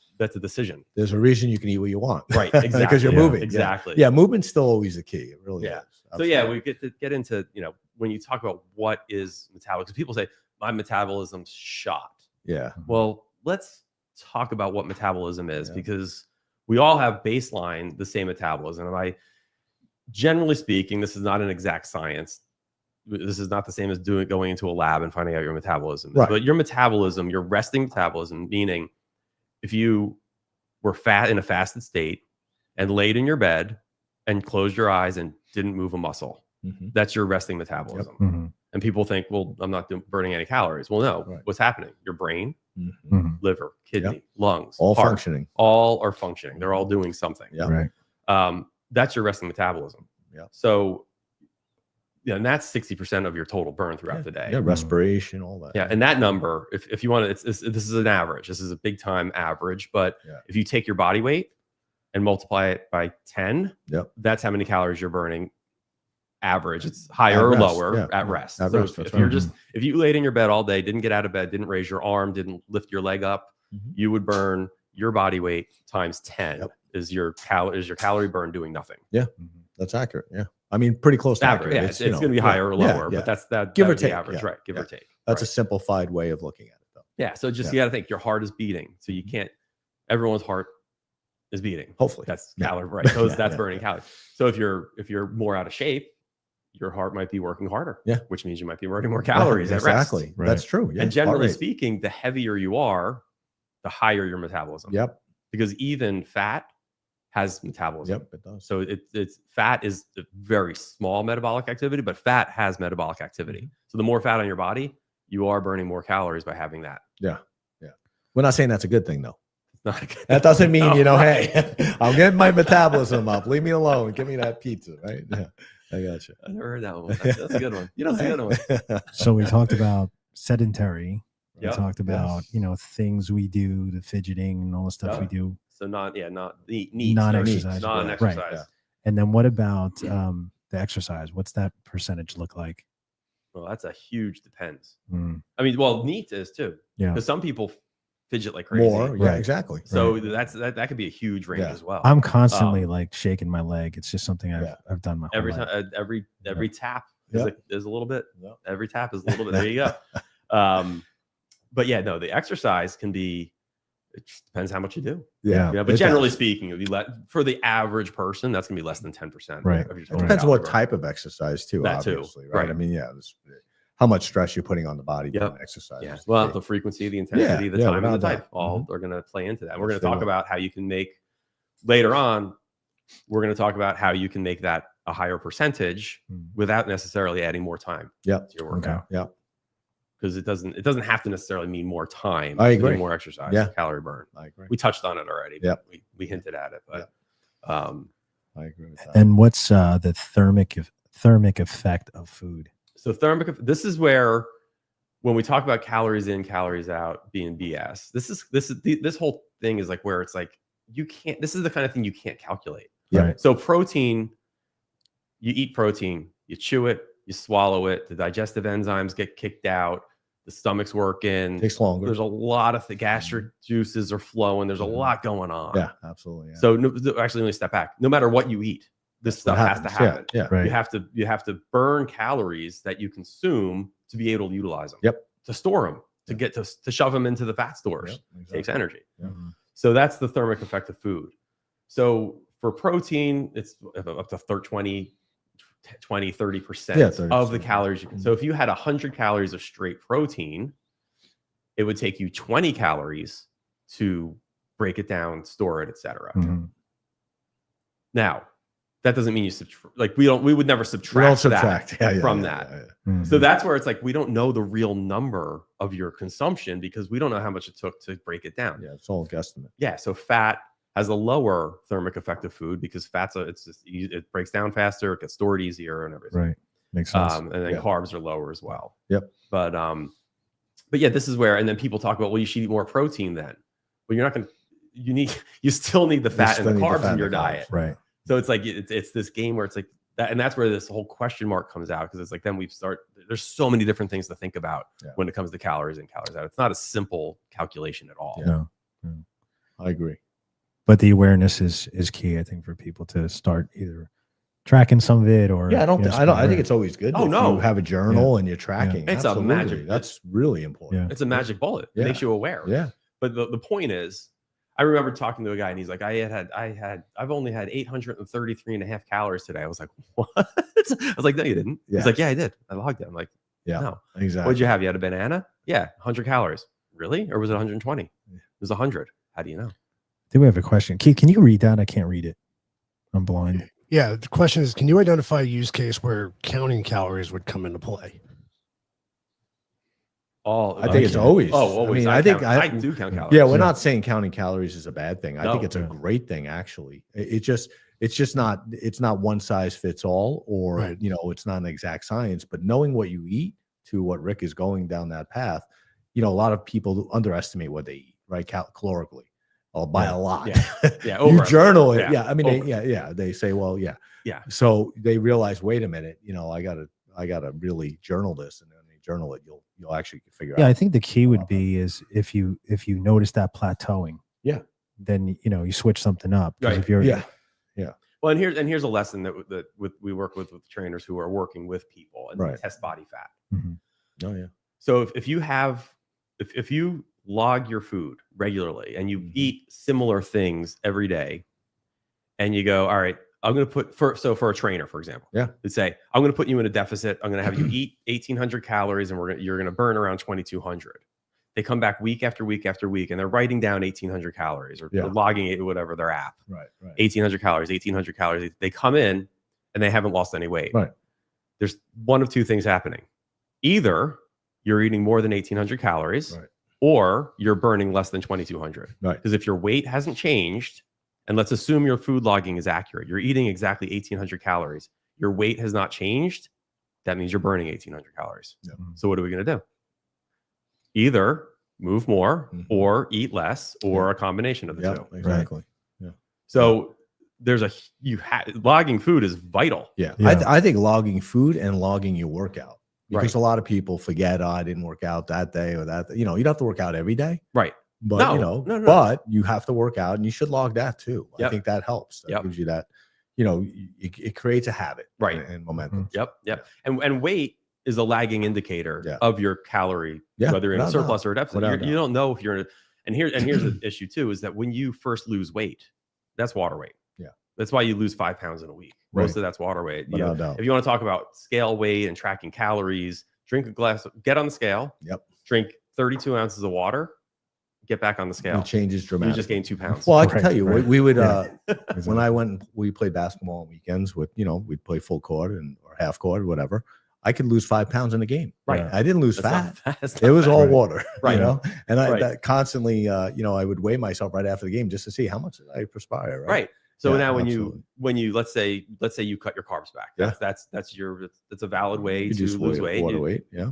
Speaker 3: decision.
Speaker 2: There's a reason you can eat what you want.
Speaker 3: Right. Exactly.
Speaker 2: Because you're moving.
Speaker 3: Exactly.
Speaker 2: Yeah. Movement's still always the key. It really is.
Speaker 3: So we get into, when you talk about what is metabolism, people say my metabolism's shot.
Speaker 2: Yeah.
Speaker 3: Well, let's talk about what metabolism is, because we all have baseline the same metabolism. And generally speaking, this is not an exact science. This is not the same as going into a lab and finding out your metabolism.
Speaker 2: Right.
Speaker 3: But your metabolism, your resting metabolism, meaning if you were in a fasted state and laid in your bed and closed your eyes and didn't move a muscle, that's your resting metabolism.
Speaker 1: Yep. Mm-hmm.
Speaker 3: And people think, well, I'm not burning any calories. Well, no.
Speaker 2: Right.
Speaker 3: What's happening? Your brain, liver, kidney, lungs,
Speaker 2: all
Speaker 3: heart,
Speaker 2: functioning.
Speaker 3: All are functioning. They're all doing something.
Speaker 2: Yeah.
Speaker 1: Right.
Speaker 3: That's your resting metabolism.
Speaker 2: Yeah.
Speaker 3: So, and that's 60% of your total burn throughout the day.
Speaker 2: Yeah, respiration, all that.
Speaker 3: Yeah, and that number, if you want to, this is an average. This is a big time average. But if you take your body weight and multiply it by 10, that's how many calories you're burning. Average. It's higher or lower at rest.
Speaker 2: At
Speaker 3: so
Speaker 2: rest,
Speaker 3: if you laid in your bed all day, didn't get out of bed, didn't raise your arm, didn't lift your leg up, you would burn your body weight times 10 is your calorie burn doing nothing.
Speaker 2: Yeah, that's accurate. Yeah, I mean, pretty close to
Speaker 3: average.
Speaker 2: accurate.
Speaker 3: Yeah, it's going to be higher or lower, but that's
Speaker 2: give or take
Speaker 3: average, right? Give or take.
Speaker 2: That's a simplified way of looking at it, though.
Speaker 3: Yeah. So just you got to think your heart is beating, so you can't. Everyone's heart is beating.
Speaker 2: Hopefully,
Speaker 3: that's calorie, right? So that's burning calories. So if you're more out of shape, your heart might be working harder. Yeah, which means you might be burning more calories at rest.
Speaker 2: Exactly. Right. That's true. Yeah.
Speaker 3: And generally speaking, the heavier you are, the higher your metabolism.
Speaker 2: Yep.
Speaker 3: Because even fat has metabolism.
Speaker 2: Yep, it does.
Speaker 3: So it's fat is a very small metabolic activity, but fat has metabolic activity. So the more fat on your body, you are burning more calories by having that.
Speaker 2: Yeah. Yeah. We're not saying that's a good thing, though.
Speaker 3: It's not a good
Speaker 2: that doesn't mean, hey, I'm getting my metabolism up. Leave me alone. Give me that pizza, right? Yeah. I got you.
Speaker 3: I never heard that one. That's a good one. That's a good one.
Speaker 1: So we talked about sedentary. We talked about,
Speaker 2: yes.
Speaker 1: Things we do, the fidgeting and all the stuff we do.
Speaker 3: So non-exercise. Non-exercise.
Speaker 1: Right. Yeah. And then what about the exercise? What's that percentage look like?
Speaker 3: Well, that's a huge depends. I mean, NEAT is too. Yeah. Because some people fidget like crazy.
Speaker 2: More, yeah, exactly.
Speaker 3: So that could be a huge range as well.
Speaker 1: I'm constantly like shaking my leg. It's just something I've done my whole
Speaker 3: every
Speaker 1: life.
Speaker 3: time. Every tap is a little bit. Every tap is a little bit. There you go. But the exercise can be. It just depends how much you do.
Speaker 2: Yeah.
Speaker 3: But generally speaking, if you for the average person, that's gonna be less than 10%.
Speaker 1: Right.
Speaker 2: It depends on what type of exercise too.
Speaker 3: That
Speaker 2: obviously,
Speaker 3: too.
Speaker 2: Right. I mean, how much stress you're putting on the body
Speaker 3: Yep.
Speaker 2: during exercise.
Speaker 3: Yeah.
Speaker 2: is
Speaker 3: Well,
Speaker 2: key.
Speaker 3: the frequency, the intensity, the time, and the
Speaker 2: without
Speaker 3: type
Speaker 2: doubt.
Speaker 3: all are going to play into that. We're going
Speaker 2: Yes,
Speaker 3: to
Speaker 2: they
Speaker 3: talk
Speaker 2: will.
Speaker 3: about how you can make later on. We're going to talk about how you can make that a higher percentage without necessarily adding more time to your workout.
Speaker 2: Yeah.
Speaker 3: Because it doesn't have to necessarily mean more time.
Speaker 2: I
Speaker 3: to do
Speaker 2: agree.
Speaker 3: more exercise,
Speaker 2: Yeah.
Speaker 3: calorie burn.
Speaker 2: I agree.
Speaker 3: We touched on it already.
Speaker 2: Yep.
Speaker 3: We hinted at it, but
Speaker 2: I agree with that.
Speaker 1: And what's the thermic effect of food?
Speaker 3: so this is where when we talk about calories in, calories out being BS, this whole thing is like where it's like this is the kind of thing you can't calculate.
Speaker 2: Yeah.
Speaker 1: Right.
Speaker 3: So protein, you eat protein, you chew it, you swallow it, the digestive enzymes get kicked out, the stomach's working.
Speaker 2: Takes longer.
Speaker 3: There's a lot of the gastric juices are flowing. There's a lot going on.
Speaker 2: Yeah, absolutely. Yeah.
Speaker 3: So actually, let me step back. No matter what you eat, this stuff has to happen.
Speaker 2: Yeah.
Speaker 1: Right.
Speaker 3: You have to burn calories that you consume to be able to utilize them.
Speaker 2: Yep.
Speaker 3: To store them, to get to shove them into the fat stores.
Speaker 2: Yep, exactly.
Speaker 3: Takes energy.
Speaker 2: Yeah.
Speaker 3: So that's the thermic effect of food. So for protein, it's up to 20, 30%
Speaker 2: Yeah,
Speaker 3: of the
Speaker 2: 30%.
Speaker 3: calories you can. So if you had 100 calories of straight protein, it would take you 20 calories to break it down, store it, etc.
Speaker 1: Mhm.
Speaker 3: Now, that doesn't mean we would never subtract that from that.
Speaker 1: Mhm.
Speaker 3: So that's where it's like we don't know the real number of your consumption because we don't know how much it took to break it down.
Speaker 2: Yeah, it's all a guesstimate.
Speaker 3: Yeah, so fat has a lower thermic effect of food because it breaks down faster, it gets stored easier, and everything.
Speaker 1: Right. Makes sense.
Speaker 3: And then carbs are lower as well.
Speaker 2: Yep.
Speaker 3: But yeah, this is where, and then people talk about, well, you should eat more protein then. Well, you're not going to. You still need the fat and the carbs in your diet.
Speaker 1: Right.
Speaker 3: So it's like it's this game where it's like that, and that's where this whole question mark comes out because it's like then there's so many different things to think about when it comes to calories in, calories out. It's not a simple calculation at all.
Speaker 1: No.
Speaker 2: I agree.
Speaker 1: But the awareness is key, I think, for people to start either tracking some of it or
Speaker 2: Yeah, I think it's always good.
Speaker 3: Oh,
Speaker 2: if
Speaker 3: no.
Speaker 2: you have a journal and you're tracking.
Speaker 3: It's a
Speaker 2: Absolutely.
Speaker 3: magic-
Speaker 2: That's really important.
Speaker 1: Yeah.
Speaker 3: It's a magic bullet. It makes you aware.
Speaker 2: Yeah.
Speaker 3: But the point is, I remember talking to a guy and he's like, I've only had 833 and a half calories today. I was like, what? I was like, no, you didn't.
Speaker 2: Yeah.
Speaker 3: He's like, yeah, I did. I logged it. I'm like,
Speaker 2: Yeah.
Speaker 3: no.
Speaker 2: Exactly.
Speaker 3: What'd you have? You had a banana? Yeah. 100 calories. Really? Or was it 120? It was 100. How do you know?
Speaker 1: I think we have a question. Keith, can you read that? I can't read it. I'm blind.
Speaker 4: Yeah, the question is, can you identify a use case where counting calories would come into play?
Speaker 2: I think it's always.
Speaker 3: Always.
Speaker 2: I mean,
Speaker 3: I do count calories.
Speaker 2: Yeah, we're not saying counting calories is a bad thing. I think
Speaker 3: No.
Speaker 2: it's a great thing, actually. It's just not one size fits all, or
Speaker 4: Right.
Speaker 2: it's not an exact science. But knowing what you eat, to what Rick is going down that path, a lot of people underestimate what they eat, right? Calorically, by a lot.
Speaker 3: Yeah.
Speaker 2: You journal it.
Speaker 3: Yeah.
Speaker 2: Yeah. I mean, they say, well, yeah.
Speaker 3: Yeah.
Speaker 2: So they realize, wait a minute, I gotta really journal this, and then they journal it, you'll actually figure out.
Speaker 1: Yeah, I think the key would be is if you notice that plateauing, then you switch something up. 'Cause
Speaker 3: Right.
Speaker 1: if you're
Speaker 3: Well, and here's a lesson that we work with trainers who are working with people and they
Speaker 2: Right.
Speaker 3: test body fat.
Speaker 1: Mhm.
Speaker 2: Oh yeah.
Speaker 3: So if you log your food regularly and you eat similar things every day, and you go, all right, I'm going to put for a trainer, for example, let's say I'm going to put you in a deficit. I'm going to have you eat 1,800 calories, and you're going to burn around 2,200. They come back week after week after week, and they're writing down 1,800 calories or logging it, whatever their app.
Speaker 2: Right.
Speaker 3: 1,800 calories, 1,800 calories. They come in and they haven't lost any weight.
Speaker 2: Right.
Speaker 3: There's one of two things happening. Either you're eating more than 1,800 calories, or you're burning less than 2,200.
Speaker 2: Right.
Speaker 3: Because if your weight hasn't changed, and let's assume your food logging is accurate, you're eating exactly 1,800 calories. Your weight has not changed. That means you're burning 1,800 calories.
Speaker 2: Yeah.
Speaker 3: So what are we going to do? Either move more or eat less, or a combination of the two.
Speaker 2: Exactly.
Speaker 3: So there's logging food is vital.
Speaker 2: Yeah.
Speaker 1: Yeah.
Speaker 2: I think logging food and logging your workout, because
Speaker 3: Right.
Speaker 2: a lot of people forget, I didn't work out that day or that. You don't have to work out every day,
Speaker 3: Right.
Speaker 2: but
Speaker 3: No.
Speaker 2: but you have to work out, and you should log that too. I
Speaker 3: Yep.
Speaker 2: think that helps. That
Speaker 3: Yep.
Speaker 2: gives you that, it creates a habit,
Speaker 3: Right.
Speaker 2: and momentum.
Speaker 3: Yep. And weight is a lagging indicator
Speaker 2: Yeah.
Speaker 3: of your calorie,
Speaker 2: Yeah,
Speaker 3: whether you're in a
Speaker 2: without
Speaker 3: surplus or a deficit.
Speaker 2: Without
Speaker 3: You don't know if you're in a, and here's the issue too, is that when you first lose weight, that's water weight.
Speaker 2: Yeah.
Speaker 3: That's why you lose 5 pounds in a week. Most
Speaker 2: Right.
Speaker 3: of that's water weight.
Speaker 2: Without doubt.
Speaker 3: If you want to talk about scale weight and tracking calories, drink a glass, get on the scale,
Speaker 2: Yep.
Speaker 3: drink 32 ounces of water, get back on the scale.
Speaker 2: It changes
Speaker 3: You
Speaker 2: dramatically.
Speaker 3: just gain 2 pounds.
Speaker 2: Well, I can
Speaker 1: Right,
Speaker 2: tell you,
Speaker 1: right.
Speaker 2: we would,
Speaker 1: Exactly.
Speaker 2: when I went, we played basketball on weekends with, we'd play full court or half court, whatever. I could lose 5 pounds in a game.
Speaker 3: Right.
Speaker 2: I didn't lose
Speaker 3: That's
Speaker 2: fat.
Speaker 3: That's
Speaker 2: It was all
Speaker 1: Right.
Speaker 2: water,
Speaker 3: Right.
Speaker 2: And I
Speaker 3: Right.
Speaker 2: that constantly, I would weigh myself right after the game just to see how much did I perspire.
Speaker 3: right. So
Speaker 2: Yeah,
Speaker 3: now
Speaker 2: absolutely.
Speaker 3: when you let's say you cut your carbs back, that's a valid way
Speaker 2: You
Speaker 3: to
Speaker 2: just
Speaker 3: lose weight.
Speaker 2: water weight. Yeah.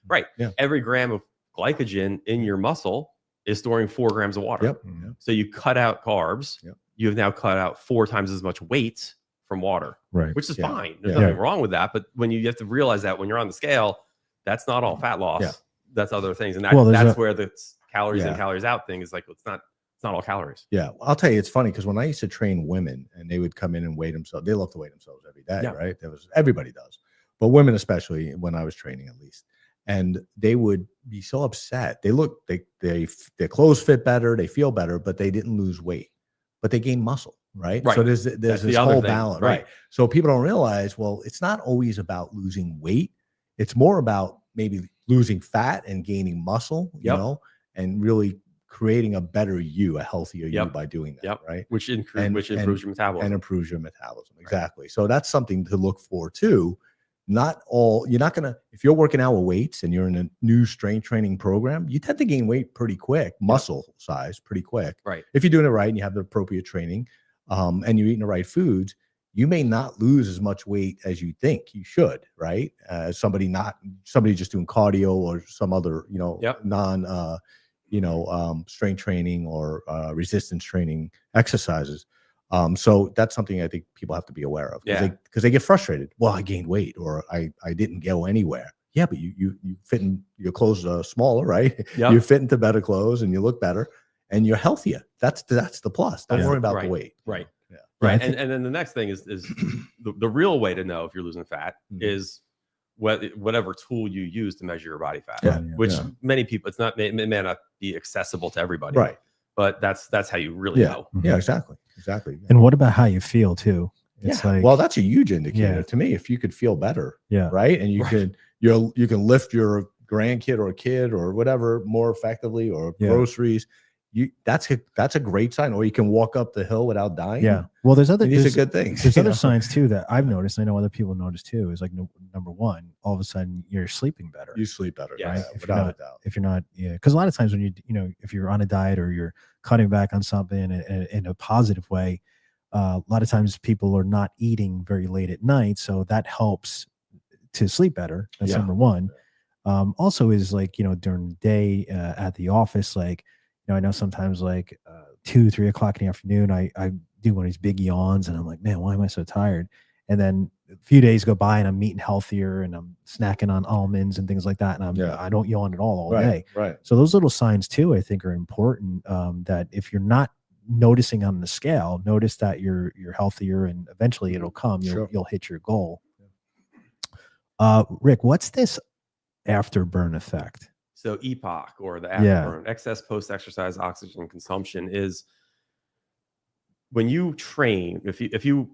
Speaker 3: Right.
Speaker 2: Yeah.
Speaker 3: Every gram of glycogen in your muscle is storing 4 grams of water.
Speaker 2: Yep.
Speaker 1: Mhm.
Speaker 3: So you cut out carbs.
Speaker 2: Yep.
Speaker 3: You have now cut out 4 times as much weight from water,
Speaker 1: Right.
Speaker 3: which is
Speaker 2: Yeah.
Speaker 3: fine. There's
Speaker 2: Yeah.
Speaker 3: nothing wrong with that. But when you have to realize that when you're on the scale, that's not all fat loss.
Speaker 2: Yeah.
Speaker 3: That's other things. And
Speaker 1: Well, there's
Speaker 3: that's where the calories in,
Speaker 2: Yeah.
Speaker 3: calories out thing is like, it's not all calories.
Speaker 2: Yeah. I'll tell you, it's funny because when I used to train women and they would come in and weigh themselves, they love to weigh themselves every day,
Speaker 3: Yeah.
Speaker 2: right? Everybody does, but women, especially when I was training at least, and they would be so upset. Their clothes fit better, they feel better, but they didn't lose weight, but they gained muscle, right?
Speaker 3: Right.
Speaker 2: So there's
Speaker 3: That's
Speaker 2: this
Speaker 3: the other
Speaker 2: whole
Speaker 3: thing,
Speaker 2: balance,
Speaker 3: right.
Speaker 2: right? So people don't realize, well, it's not always about losing weight. It's more about maybe losing fat and gaining muscle,
Speaker 3: Yep.
Speaker 2: and really creating a better you, a healthier you
Speaker 3: Yep.
Speaker 2: by doing that,
Speaker 3: Yep.
Speaker 2: right?
Speaker 3: Which improves your
Speaker 2: And
Speaker 3: metabolism.
Speaker 2: improves your metabolism. Exactly. So that's something to look for too. You're not going to, if you're working out with weights and you're in a new strength training program, you tend to gain weight pretty quick, muscle size pretty quick.
Speaker 3: Right.
Speaker 2: If you're doing it right and you have the appropriate training, and you're eating the right foods, you may not lose as much weight as you think you should, right? Somebody just doing cardio or some other,
Speaker 3: Yep.
Speaker 2: non, strength training or resistance training exercises. So that's something I think people have to be aware of because they get frustrated. Well, I gained weight or I didn't go anywhere. Yeah, but you fit in, your clothes are smaller, right?
Speaker 3: Yep.
Speaker 2: You fit into better clothes and you look better and you're healthier. That's the plus. Don't
Speaker 3: That's
Speaker 2: worry about
Speaker 3: right,
Speaker 2: the weight.
Speaker 3: right.
Speaker 2: Yeah.
Speaker 3: Right.
Speaker 1: Yeah,
Speaker 3: And then the next thing is the real way to know if you're losing fat
Speaker 2: Mhm.
Speaker 3: is whatever tool you use to measure your body fat,
Speaker 2: Yeah.
Speaker 3: which
Speaker 2: Yeah.
Speaker 3: many people, it may not be accessible to everybody,
Speaker 2: Right.
Speaker 3: but that's how you really
Speaker 2: Yeah.
Speaker 3: know.
Speaker 2: Yeah, exactly. Exactly.
Speaker 1: And what about how you feel too? It's
Speaker 2: yeah.
Speaker 1: like,
Speaker 2: Well, that's a huge indicator
Speaker 1: Yeah.
Speaker 2: to me. If you could feel better,
Speaker 1: yeah,
Speaker 2: right? And you
Speaker 3: Right.
Speaker 2: you can lift your grandkid or kid or whatever more effectively, or
Speaker 1: Yeah.
Speaker 2: groceries. That's a great sign. Or you can walk up the hill without dying.
Speaker 1: yeah. Well, these are
Speaker 2: These good things.
Speaker 1: There's
Speaker 2: you
Speaker 1: other
Speaker 2: know?
Speaker 1: signs too that I've noticed. I know other people notice too. Is like number one, all of a sudden you're sleeping better.
Speaker 2: You sleep better,
Speaker 3: Yeah.
Speaker 2: right?
Speaker 1: Right? If you're
Speaker 2: Without
Speaker 1: not-
Speaker 2: a doubt.
Speaker 1: If you're not, yeah, because a lot of times when if you're on a diet or you're cutting back on something in a positive way, a lot of times people are not eating very late at night, so that helps to sleep better. That's
Speaker 2: Yeah.
Speaker 1: number one. Also is like, during the day at the office, like, I know sometimes like 2-3 o'clock in the afternoon, I do one of these big yawns and I'm like, man, why am I so tired? And then a few days go by and I'm eating healthier and I'm snacking on almonds and things like that. And
Speaker 2: Yeah.
Speaker 1: I don't yawn at all
Speaker 2: Right.
Speaker 1: day.
Speaker 2: Right.
Speaker 1: So those little signs too, I think, are important. That if you're not noticing on the scale, notice that you're healthier, and eventually it'll come.
Speaker 2: Sure.
Speaker 1: You'll hit your goal. Rick, what's this afterburn effect?
Speaker 3: So EPOC, or the
Speaker 1: Yeah.
Speaker 3: afterburn, excess post-exercise oxygen consumption, is when you train, if you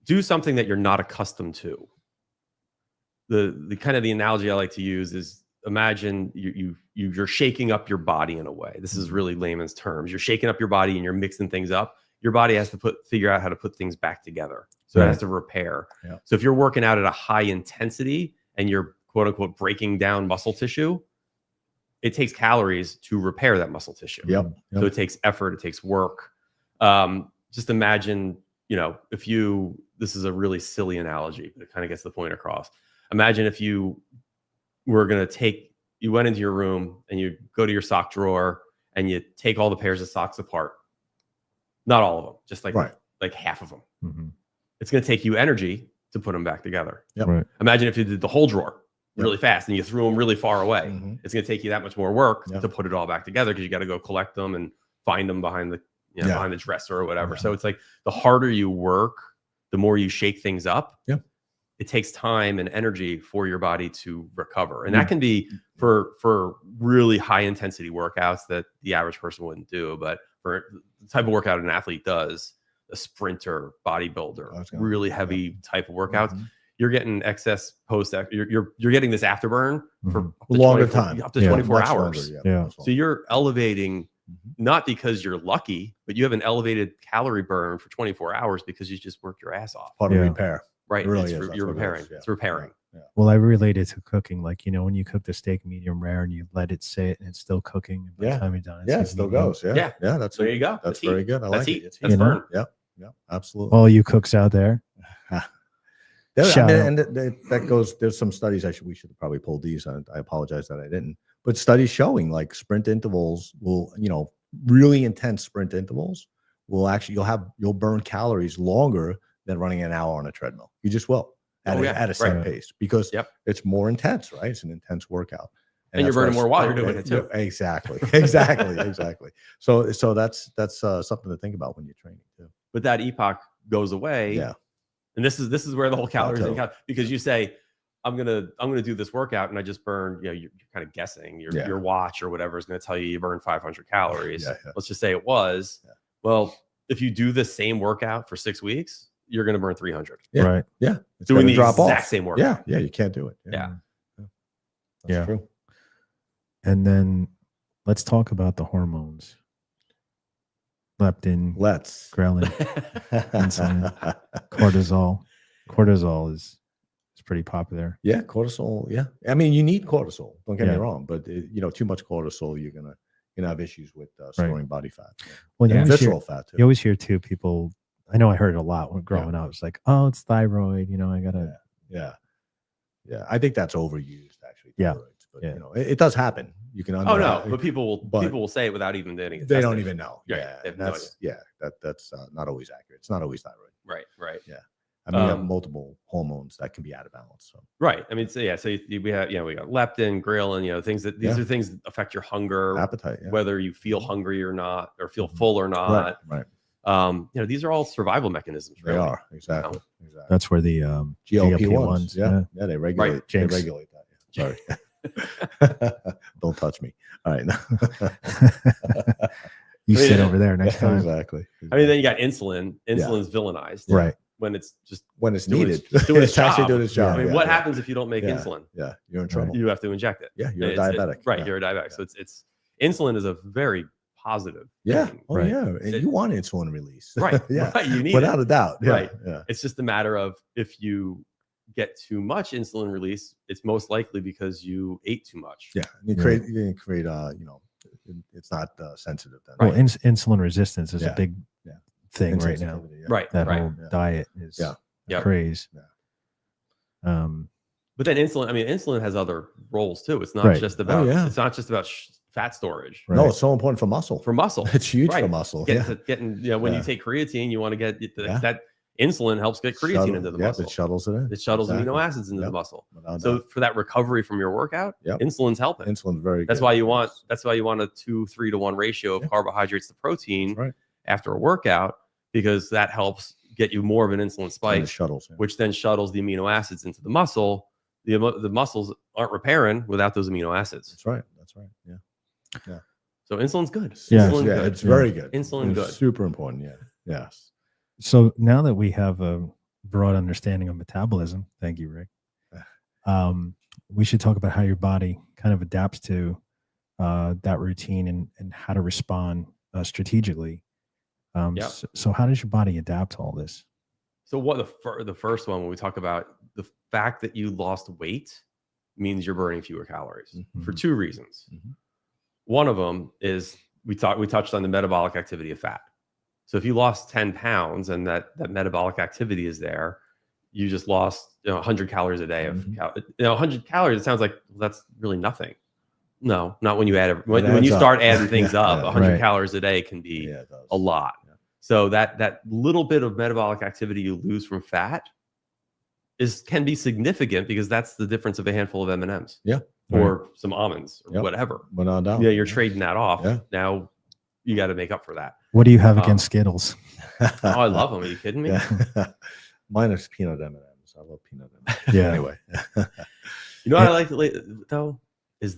Speaker 3: do something that you're not accustomed to. The kind of the analogy I like to use is, imagine you're shaking up your body in a way. This is really layman's terms. You're shaking up your body and you're mixing things up. Your body has to figure out how to put things back together. So it has to repair.
Speaker 2: Yeah.
Speaker 3: So if you're working out at a high intensity and you're quote unquote breaking down muscle tissue, it takes calories to repair that muscle tissue.
Speaker 2: Yep.
Speaker 3: So it takes effort, it takes work. Just imagine, this is a really silly analogy, but it kind of gets the point across. Imagine if you were going to you went into your room and you go to your sock drawer and you take all the pairs of socks apart. Not all of them, just like half of them.
Speaker 1: Mm-hmm.
Speaker 3: It's going to take you energy to put them back together.
Speaker 2: Yep.
Speaker 1: Right.
Speaker 3: Imagine if you did the whole drawer really fast and you threw them really far away.
Speaker 2: Mhm.
Speaker 3: It's going to take you that much more work
Speaker 2: Yeah.
Speaker 3: to put it all back together, because you got to go collect them and find them behind the behind the dresser or whatever.
Speaker 2: Yeah.
Speaker 3: So it's like the harder you work, the more you shake things up.
Speaker 2: Yeah.
Speaker 3: It takes time and energy for your body to recover. And that can be for really high intensity workouts that the average person wouldn't do. But for the type of workout an athlete does, a sprinter, bodybuilder, really heavy type of workouts,
Speaker 2: Mhm.
Speaker 3: you're getting excess you're getting this afterburn for
Speaker 2: longer time,
Speaker 3: up to 24
Speaker 2: much
Speaker 3: hours.
Speaker 2: longer,
Speaker 1: Yeah.
Speaker 3: So you're elevating, not because you're lucky, but you have an elevated calorie burn for 24 hours because you just worked your ass off.
Speaker 2: Part of repair.
Speaker 3: Right.
Speaker 2: It really
Speaker 3: You're repairing. It's repairing.
Speaker 2: Yeah.
Speaker 1: Well, I relate it to cooking. Like, when you cook the steak medium rare and you let it sit and it's still cooking. And by the time you're done,
Speaker 2: it still goes. Yeah. That's
Speaker 3: there you go.
Speaker 2: That's very good. I like it.
Speaker 3: It's heat. Burn.
Speaker 2: Yeah. Absolutely.
Speaker 1: All you cooks out there.
Speaker 2: That goes. There's some studies. We should have probably pulled these. I apologize that I didn't. But studies showing like sprint intervals will, really intense sprint intervals will actually you'll burn calories longer than running an hour on a treadmill. You just will at a set pace because it's more intense, right? It's an intense workout,
Speaker 3: and you're burning more while you're doing it too.
Speaker 2: Exactly. So that's something to think about when you're training too.
Speaker 3: But that epoch goes away. Yeah. And this is where the whole calories because you say, I'm gonna do this workout and I just burn, you're kind of guessing your watch or whatever is going to tell you burn 500 calories. Let's just say it was. Well, if you do the same workout for 6 weeks, you're going to burn 300.
Speaker 1: Right.
Speaker 2: Yeah.
Speaker 3: It's doing the exact same workout.
Speaker 2: Yeah. You can't do it. That's true.
Speaker 1: And then let's talk about the hormones. Leptin, ghrelin, insulin, cortisol. Cortisol is pretty popular.
Speaker 2: Yeah, cortisol. Yeah, I mean, you need cortisol. Don't get me wrong, but too much cortisol, you're gonna have issues with storing body fat.
Speaker 1: Well,
Speaker 2: visceral fat too.
Speaker 1: You always hear too people. I know I heard it a lot when growing up. It's like, oh, it's thyroid. I gotta.
Speaker 2: Yeah. I think that's overused actually.
Speaker 1: Yeah.
Speaker 2: But it does happen. You can.
Speaker 3: Oh no, but people will say it without even getting it.
Speaker 2: They don't even know.
Speaker 3: That's
Speaker 2: not always accurate. It's not always thyroid.
Speaker 3: Right.
Speaker 2: Yeah. I mean, you have multiple hormones that can be out of balance. So.
Speaker 3: Right. I mean, so we got leptin, ghrelin, things that these are things that affect your hunger,
Speaker 2: appetite,
Speaker 3: whether you feel hungry or not, or feel full or not.
Speaker 2: Right.
Speaker 3: These are all survival mechanisms.
Speaker 2: Really. They are exactly.
Speaker 1: That's where the GLP-1s.
Speaker 2: Yeah, they regulate.
Speaker 1: Right.
Speaker 2: They regulate that. Yeah. Sorry. Don't touch me. All right.
Speaker 1: You sit over there next time.
Speaker 2: Exactly.
Speaker 3: I mean, then you got insulin. Insulin's villainized.
Speaker 1: Right.
Speaker 3: When it's
Speaker 2: needed.
Speaker 3: It's
Speaker 2: actually doing its job.
Speaker 3: I mean, what happens if you don't make insulin?
Speaker 2: Yeah, you're in trouble.
Speaker 3: You have to inject it.
Speaker 2: Yeah, you're a diabetic.
Speaker 3: Right, you're a diabetic. So it's insulin is a very positive.
Speaker 2: Yeah.
Speaker 3: thing.
Speaker 2: Oh, yeah. And you want insulin release.
Speaker 3: Right.
Speaker 2: Yeah.
Speaker 3: Right. You need
Speaker 2: without
Speaker 3: it.
Speaker 2: a doubt. Yeah.
Speaker 3: Right.
Speaker 2: Yeah.
Speaker 3: It's just a matter of if you get too much insulin release, it's most likely because you ate too much.
Speaker 2: Yeah. You create it's not sensitive then.
Speaker 1: Well, insulin resistance is a big thing right now.
Speaker 3: Right.
Speaker 1: That whole diet is craze.
Speaker 3: Yeah. But then insulin has other roles too. It's not just about it's not just about fat storage.
Speaker 2: Right. No, it's so important for muscle.
Speaker 3: For muscle.
Speaker 2: It's huge for muscle.
Speaker 3: Getting when you take creatine, you want to get that insulin helps get creatine into the muscle.
Speaker 2: It shuttles it in.
Speaker 3: It shuttles amino acids into the muscle. So for that recovery from your workout, insulin's helping.
Speaker 2: Insulin's very
Speaker 3: That's
Speaker 2: good.
Speaker 3: why you want a 2-3 to 1 ratio of carbohydrates to protein after a workout, because that helps get you more of an insulin spike, which then shuttles the amino acids into the muscle. The muscles aren't repairing without those amino acids.
Speaker 2: That's right. Yeah.
Speaker 3: So insulin's good.
Speaker 1: Yeah.
Speaker 3: Insulin's good.
Speaker 2: It's very good.
Speaker 3: Insulin good.
Speaker 2: Super important. Yeah. Yes.
Speaker 1: So now that we have a broad understanding of metabolism, thank you, Rick. We should talk about how your body kind of adapts to that routine and how to respond strategically. So how does your body adapt to all this?
Speaker 3: So what the first one, when we talk about the fact that you lost weight means you're burning fewer calories for 2 reasons. One of them is we touched on the metabolic activity of fat. So if you lost 10 pounds and that metabolic activity is there, you just lost 100 calories a day of 100 calories. It sounds like that's really nothing. No, not when you add when you start adding things up. 100 calories a day can be a lot. So that little bit of metabolic activity you lose from fat can be significant, because that's the difference of a handful of M&Ms. Or some almonds or whatever. You're trading that off. Now you got to make up for that.
Speaker 1: What do you have against Skittles?
Speaker 3: I love them. Are you kidding me?
Speaker 2: Mine is peanut M&Ms. I love peanut M&Ms.
Speaker 1: Yeah.
Speaker 2: Anyway.
Speaker 3: You know what I like though is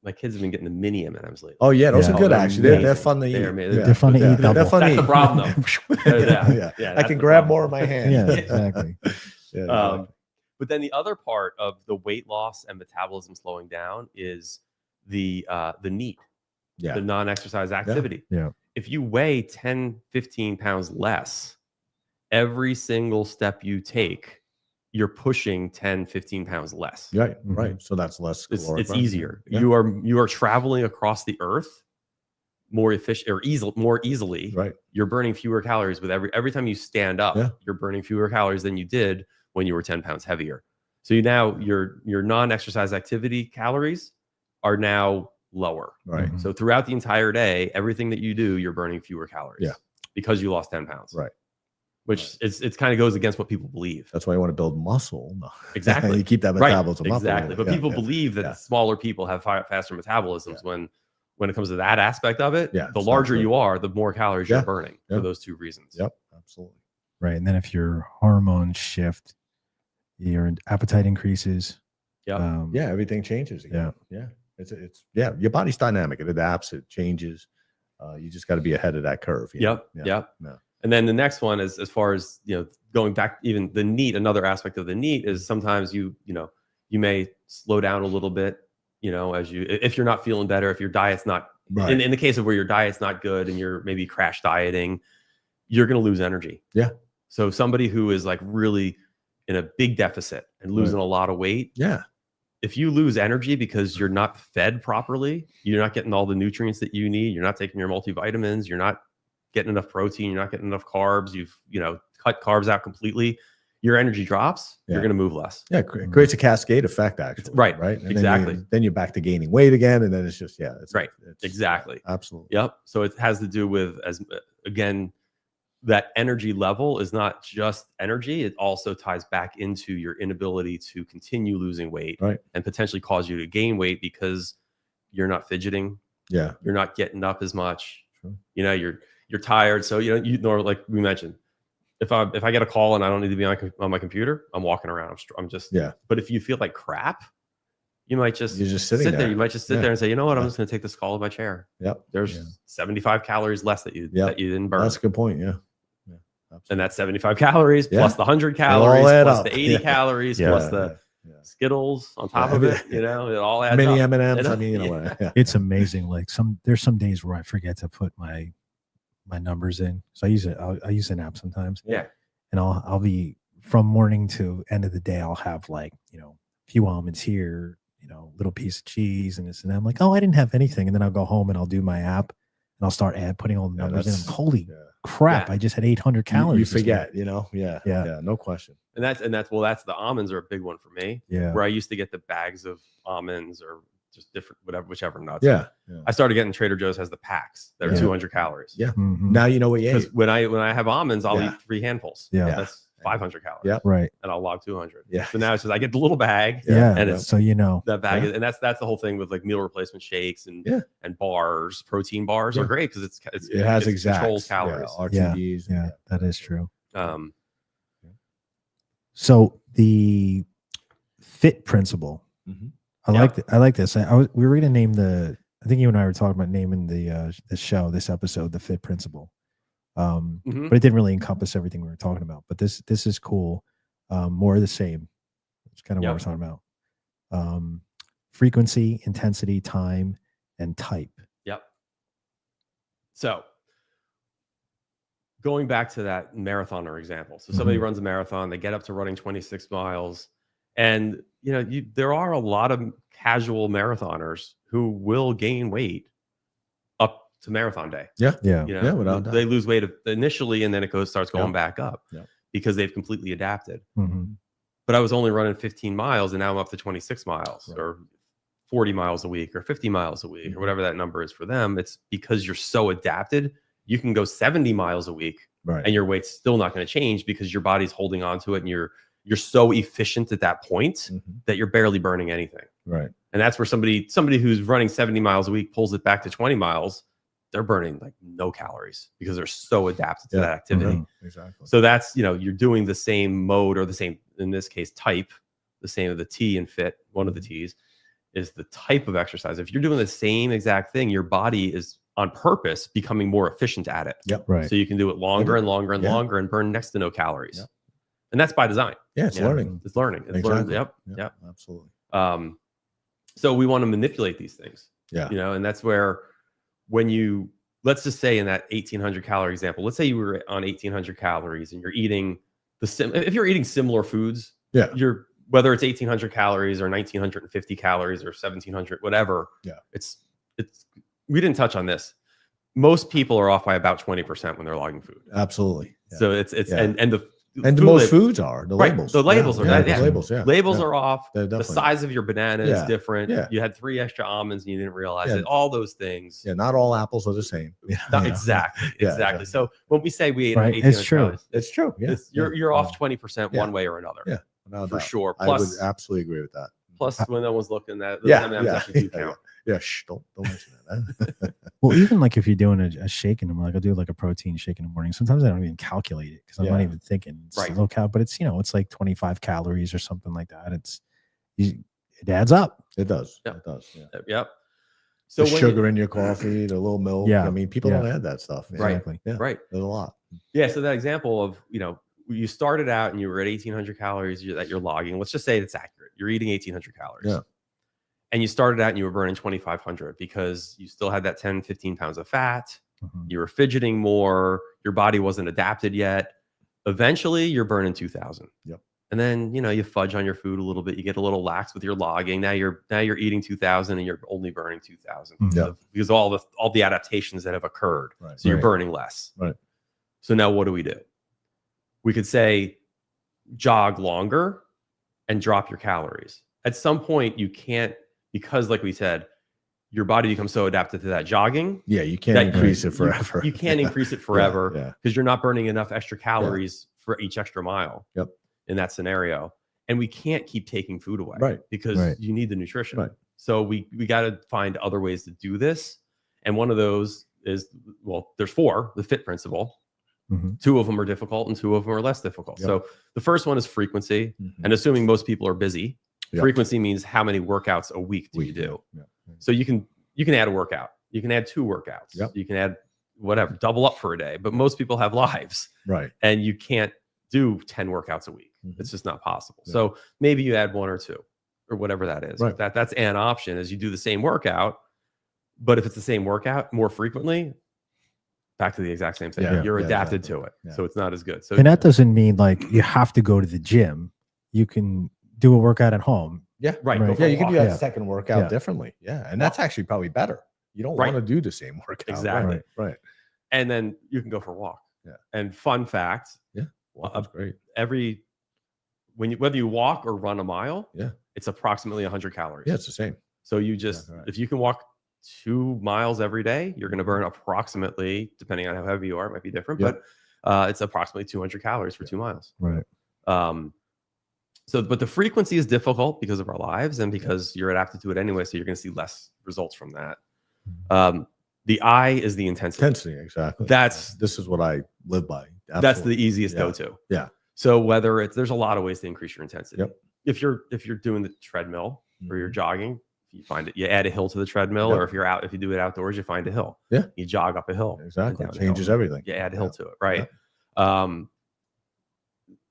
Speaker 3: my kids have been getting the mini M&Ms lately.
Speaker 2: Oh yeah, those are good actually. They're fun to eat.
Speaker 1: They're fun to eat.
Speaker 2: They're fun to eat.
Speaker 3: That's the problem though.
Speaker 2: I can grab more in my hand.
Speaker 1: Yeah, exactly.
Speaker 3: But then the other part of the weight loss and metabolism slowing down is the NEAT, the non-exercise activity.
Speaker 1: Yeah.
Speaker 3: If you weigh 10, 15 pounds less, every single step you take, you're pushing 10, 15 pounds less.
Speaker 2: Right. Right. So that's less.
Speaker 3: It's easier.
Speaker 2: Yeah.
Speaker 3: You are traveling across the earth more efficient or more easily.
Speaker 2: Right.
Speaker 3: You're burning fewer calories with every time you stand up.
Speaker 2: Yeah.
Speaker 3: You're burning fewer calories than you did when you were 10 pounds heavier. So your non-exercise activity calories are now lower.
Speaker 2: Right.
Speaker 3: So throughout the entire day, everything that you do, you're burning fewer calories.
Speaker 2: Yeah.
Speaker 3: Because you lost 10 pounds.
Speaker 2: Right.
Speaker 3: Which it's kind of goes against what people believe.
Speaker 2: That's why you want to build muscle. No.
Speaker 3: Exactly.
Speaker 2: You keep that metabolism
Speaker 3: right.
Speaker 2: up.
Speaker 3: Exactly. But people believe that smaller people have faster metabolisms when it comes to that aspect of it. The larger you are, the more calories you're burning for those two reasons.
Speaker 2: Yep. Absolutely.
Speaker 1: Right. And then if your hormones shift, your appetite increases.
Speaker 3: Yeah.
Speaker 2: Everything changes again. Yeah. It's your body's dynamic. It adapts, it changes. You just got to be ahead of that curve.
Speaker 3: Yep. And then the next one is, as far as, going back, even the NEAT, another aspect of the NEAT is sometimes you may slow down a little bit, if you're not feeling better, if your diet's not, in the case of where your diet's not good and you're maybe crash dieting, you're going to lose energy.
Speaker 2: Yeah.
Speaker 3: So somebody who is like really in a big deficit and losing a lot of weight.
Speaker 2: Yeah.
Speaker 3: If you lose energy because you're not fed properly, you're not getting all the nutrients that you need, you're not taking your multivitamins, you're not getting enough protein, you're not getting enough carbs, you've cut carbs out completely, your energy drops, you're going to move less.
Speaker 2: Yeah, it creates a cascade effect, actually.
Speaker 3: Right.
Speaker 2: And
Speaker 3: exactly.
Speaker 2: Then you're back to gaining weight again, and then it's just it's
Speaker 3: right. Exactly.
Speaker 2: Absolutely.
Speaker 3: Yep. So it has to do with, again, that energy level is not just energy. It also ties back into your inability to continue losing weight, and potentially cause you to gain weight because you're not fidgeting.
Speaker 2: Yeah.
Speaker 3: You're not getting up as much. Sure. You're tired. So, like we mentioned, if I get a call and I don't need to be on my computer, I'm walking around. I'm just, But if you feel like crap, you might just
Speaker 2: sit
Speaker 3: there. You might just sit there and say, you know what, I'm just going to take this call in my chair.
Speaker 2: Yep.
Speaker 3: There's 75 calories less that you didn't burn.
Speaker 2: That's a good point. Yeah.
Speaker 3: And that's 75 calories plus the 100 calories plus the 80 calories plus the Skittles on top of it. It all adds
Speaker 2: mini
Speaker 3: up.
Speaker 2: M&Ms. I mean,
Speaker 1: it's amazing. Like there's some days where I forget to put my numbers in. So I use an app sometimes.
Speaker 3: Yeah.
Speaker 1: And I'll be from morning to end of the day. I'll have like, a few almonds here, little piece of cheese and this and that. I'm like, oh, I didn't have anything. And then I'll go home and I'll do my app and I'll start putting all the numbers in. I'm, holy crap. I just had 800 calories.
Speaker 2: You forget, Yeah. No question.
Speaker 3: And that's the almonds are a big one for me.
Speaker 1: Yeah.
Speaker 3: Where I used to get the bags of almonds or just different, whichever nuts.
Speaker 2: Yeah.
Speaker 3: I started getting Trader Joe's has the packs that are 200 calories.
Speaker 2: Yeah. Now you know what you ate.
Speaker 3: Because when I have almonds, I'll eat 3 handfuls.
Speaker 1: Yeah.
Speaker 3: That's 500 calories.
Speaker 2: Yeah.
Speaker 1: Right.
Speaker 3: And I'll log 200.
Speaker 2: Yeah.
Speaker 3: So now it's just I get the little bag.
Speaker 1: Yeah.
Speaker 3: And it's
Speaker 1: so
Speaker 3: that bag is, and that's the whole thing with like meal replacement shakes and bars, protein bars are great because it
Speaker 2: has
Speaker 3: controls calories.
Speaker 2: RTDs.
Speaker 1: Yeah, that is true.
Speaker 3: Um,
Speaker 1: So the FIT principle. I like this. We were going to name I think you and I were talking about naming this episode, the FIT principle. But it didn't really encompass everything we were talking about. But this is cool. More of the same. It's kind of what we're talking about. Frequency, intensity, time, and type.
Speaker 3: Yep. So going back to that marathoner example. So somebody runs a marathon, they get up to running 26 miles. And, there are a lot of casual marathoners who will gain weight up to marathon day.
Speaker 2: Yeah.
Speaker 3: Without doubt. They lose weight initially, and then it starts going back up because they've completely adapted. But I was only running 15 miles and now I'm up to 26 miles or 40 miles a week or 50 miles a week or whatever that number is for them. It's because you're so adapted. You can go 70 miles a week and your weight's still not going to change because your body's holding on to it and you're so efficient at that point that you're barely burning anything.
Speaker 2: Right.
Speaker 3: And that's where somebody who's running 70 miles a week pulls it back to 20 miles. They're burning like no calories because they're so adapted to that activity.
Speaker 2: Exactly.
Speaker 3: So that's, you're doing the same mode or the same, in this case, type, the same of the T in FIT. One of the T's is the type of exercise. If you're doing the same exact thing, your body is on purpose becoming more efficient at it.
Speaker 2: Yep.
Speaker 1: Right.
Speaker 3: So you can do it longer and longer and longer and burn next to no calories. And that's by design.
Speaker 2: Yeah, it's
Speaker 3: You know,
Speaker 2: learning.
Speaker 3: It's learning. It's learning.
Speaker 2: Exactly.
Speaker 3: Yep.
Speaker 2: Absolutely.
Speaker 3: So we want to manipulate these things.
Speaker 2: Yeah.
Speaker 3: You know, and that's where when you, let's just say in that 1800 calorie example, let's say you were on 1800 calories and you're eating if you're eating similar foods,
Speaker 2: Yeah.
Speaker 3: you're, whether it's 1800 calories or 1950 calories or 1700, whatever.
Speaker 2: Yeah.
Speaker 3: We didn't touch on this. Most people are off by about 20% when they're logging food.
Speaker 2: Absolutely. Yeah.
Speaker 3: So it's and the
Speaker 2: most foods are the
Speaker 3: right,
Speaker 2: labels.
Speaker 3: the labels are
Speaker 2: yeah,
Speaker 3: that. Yeah.
Speaker 2: the labels. Yeah.
Speaker 3: Labels
Speaker 2: yeah.
Speaker 3: are off.
Speaker 2: They're
Speaker 3: The
Speaker 2: definitely-
Speaker 3: size of your banana is
Speaker 2: Yeah.
Speaker 3: different.
Speaker 2: Yeah.
Speaker 3: You had 3 extra almonds and you didn't realize
Speaker 2: Yeah.
Speaker 3: it. All those things.
Speaker 2: Yeah, not all apples are the same. Yeah.
Speaker 3: Exactly.
Speaker 2: Yeah,
Speaker 3: Exactly.
Speaker 2: yeah.
Speaker 3: So when we say we ate
Speaker 1: Right,
Speaker 3: 1800
Speaker 1: it's true.
Speaker 3: calories,
Speaker 2: It's true. Yeah.
Speaker 3: you're off 20%
Speaker 2: Yeah.
Speaker 3: one way or another.
Speaker 2: Yeah. No
Speaker 3: For
Speaker 2: doubt.
Speaker 3: sure.
Speaker 2: I would
Speaker 3: Plus,
Speaker 2: absolutely agree with that.
Speaker 3: when no one's looking at those
Speaker 2: Yeah,
Speaker 3: M&Ms
Speaker 2: yeah,
Speaker 3: actually do
Speaker 2: yeah,
Speaker 3: count.
Speaker 2: Yeah, don't mention that.
Speaker 1: Well, even like if you're doing a shake in the morning, like I do like a protein shake in the morning. Sometimes I don't even calculate it because I'm not
Speaker 2: Yeah.
Speaker 1: even thinking it's
Speaker 3: Right.
Speaker 1: low cal, but it's, it's like 25 calories or something like that. It adds up.
Speaker 2: It does.
Speaker 3: Yep.
Speaker 2: It does. Yeah.
Speaker 3: Yep. So
Speaker 2: The
Speaker 3: when
Speaker 2: sugar in your coffee, the little milk.
Speaker 1: Yeah,
Speaker 2: I mean, people
Speaker 1: yeah.
Speaker 2: don't add that stuff.
Speaker 3: Right.
Speaker 1: Exactly.
Speaker 2: Yeah.
Speaker 3: right.
Speaker 2: There's a lot.
Speaker 3: Yeah. So that example of, you started out and you were at 1800 calories that you're logging. Let's just say it's accurate. You're eating 1800 calories.
Speaker 2: Yeah.
Speaker 3: And you started out and you were burning 2,500 because you still had that 10, 15 pounds of fat.
Speaker 1: Mhm.
Speaker 3: You were fidgeting more. Your body wasn't adapted yet. Eventually, you're burning 2,000.
Speaker 2: Yep.
Speaker 3: And then, you fudge on your food a little bit. You get a little lax with your logging. Now you're eating 2,000 and you're only burning 2,000
Speaker 1: Mhm.
Speaker 3: because all the adaptations that have occurred.
Speaker 2: Right.
Speaker 3: So you're
Speaker 1: Right.
Speaker 3: burning less.
Speaker 2: Right.
Speaker 3: So now what do? We could say jog longer and drop your calories. At some point, you can't, because like we said, your body becomes so adapted to that jogging.
Speaker 2: Yeah, you can't
Speaker 3: that
Speaker 2: increase it
Speaker 3: you-
Speaker 2: forever.
Speaker 3: You can't increase it forever
Speaker 2: Yeah.
Speaker 3: because you're not burning enough extra calories for each extra mile.
Speaker 2: Yep.
Speaker 3: In that scenario. And we can't keep taking food away.
Speaker 2: Right.
Speaker 3: Because
Speaker 1: Right.
Speaker 3: you need the nutrition.
Speaker 2: Right.
Speaker 3: So we got to find other ways to do this. And one of those is, there's 4, the FIT principle.
Speaker 1: Mhm.
Speaker 3: 2 of them are difficult and 2 of them are less difficult.
Speaker 2: Yep.
Speaker 3: So the first one is frequency.
Speaker 2: Mhm.
Speaker 3: And assuming most people are busy,
Speaker 2: Yep.
Speaker 3: frequency means how many workouts a week do you do?
Speaker 2: Yeah.
Speaker 3: So you can add a workout. You can add 2 workouts.
Speaker 2: Yep.
Speaker 3: You can add whatever, double up for a day. But most people have lives
Speaker 2: Right.
Speaker 3: and you can't do 10 workouts a week.
Speaker 2: Mhm.
Speaker 3: It's just not possible.
Speaker 2: Yeah.
Speaker 3: So maybe you add 1 or 2 or whatever that is.
Speaker 2: Right.
Speaker 3: That's an option is you do the same workout, but if it's the same workout more frequently, back to the exact same thing.
Speaker 2: Yeah.
Speaker 3: You're
Speaker 2: Yeah,
Speaker 3: adapted
Speaker 2: exactly.
Speaker 3: to it.
Speaker 2: Yeah.
Speaker 3: So it's not as good. So
Speaker 1: And that doesn't mean like you have to go to the gym. You can do a workout at home.
Speaker 2: Yeah.
Speaker 3: right.
Speaker 1: Right.
Speaker 3: go for
Speaker 2: Yeah,
Speaker 3: a
Speaker 2: you can
Speaker 3: walk.
Speaker 2: do that
Speaker 1: Yeah.
Speaker 2: second workout
Speaker 1: Yeah.
Speaker 2: differently. Yeah. And that's actually probably better. You don't
Speaker 3: Right.
Speaker 2: want to do the same workout.
Speaker 3: Exactly.
Speaker 2: Right. Right.
Speaker 3: And then you can go for a walk.
Speaker 2: Yeah.
Speaker 3: And fun fact,
Speaker 2: Yeah. Well,
Speaker 3: Uh,
Speaker 2: that's great.
Speaker 3: whether you walk or run a mile,
Speaker 2: Yeah.
Speaker 3: it's approximately 100 calories.
Speaker 2: Yeah, it's the same.
Speaker 3: So you just,
Speaker 2: right.
Speaker 3: if you can walk 2 miles every day, you're going to burn approximately, depending on how heavy you are, it might be different,
Speaker 2: Yep.
Speaker 3: but it's approximately 200 calories for 2 miles.
Speaker 1: Right.
Speaker 3: But the frequency is difficult because of our lives and because you're adapted to it anyway. So you're going to see less results from that. The I is the intensity.
Speaker 2: Intensity, exactly. This is what I live by.
Speaker 3: That's
Speaker 2: Absolutely.
Speaker 3: the easiest
Speaker 2: Yeah.
Speaker 3: go-to.
Speaker 2: Yeah.
Speaker 3: So there's a lot of ways to increase your intensity.
Speaker 2: Yep.
Speaker 3: If you're doing the treadmill or you're
Speaker 2: Mhm.
Speaker 3: jogging, you add a hill to the treadmill,
Speaker 2: Yep.
Speaker 3: or if you do it outdoors, you find a hill.
Speaker 2: Yeah.
Speaker 3: You jog up a hill.
Speaker 2: Exactly.
Speaker 3: and down a
Speaker 2: Changes
Speaker 3: hill.
Speaker 2: everything.
Speaker 3: You add a hill
Speaker 2: Yeah.
Speaker 3: to it, right?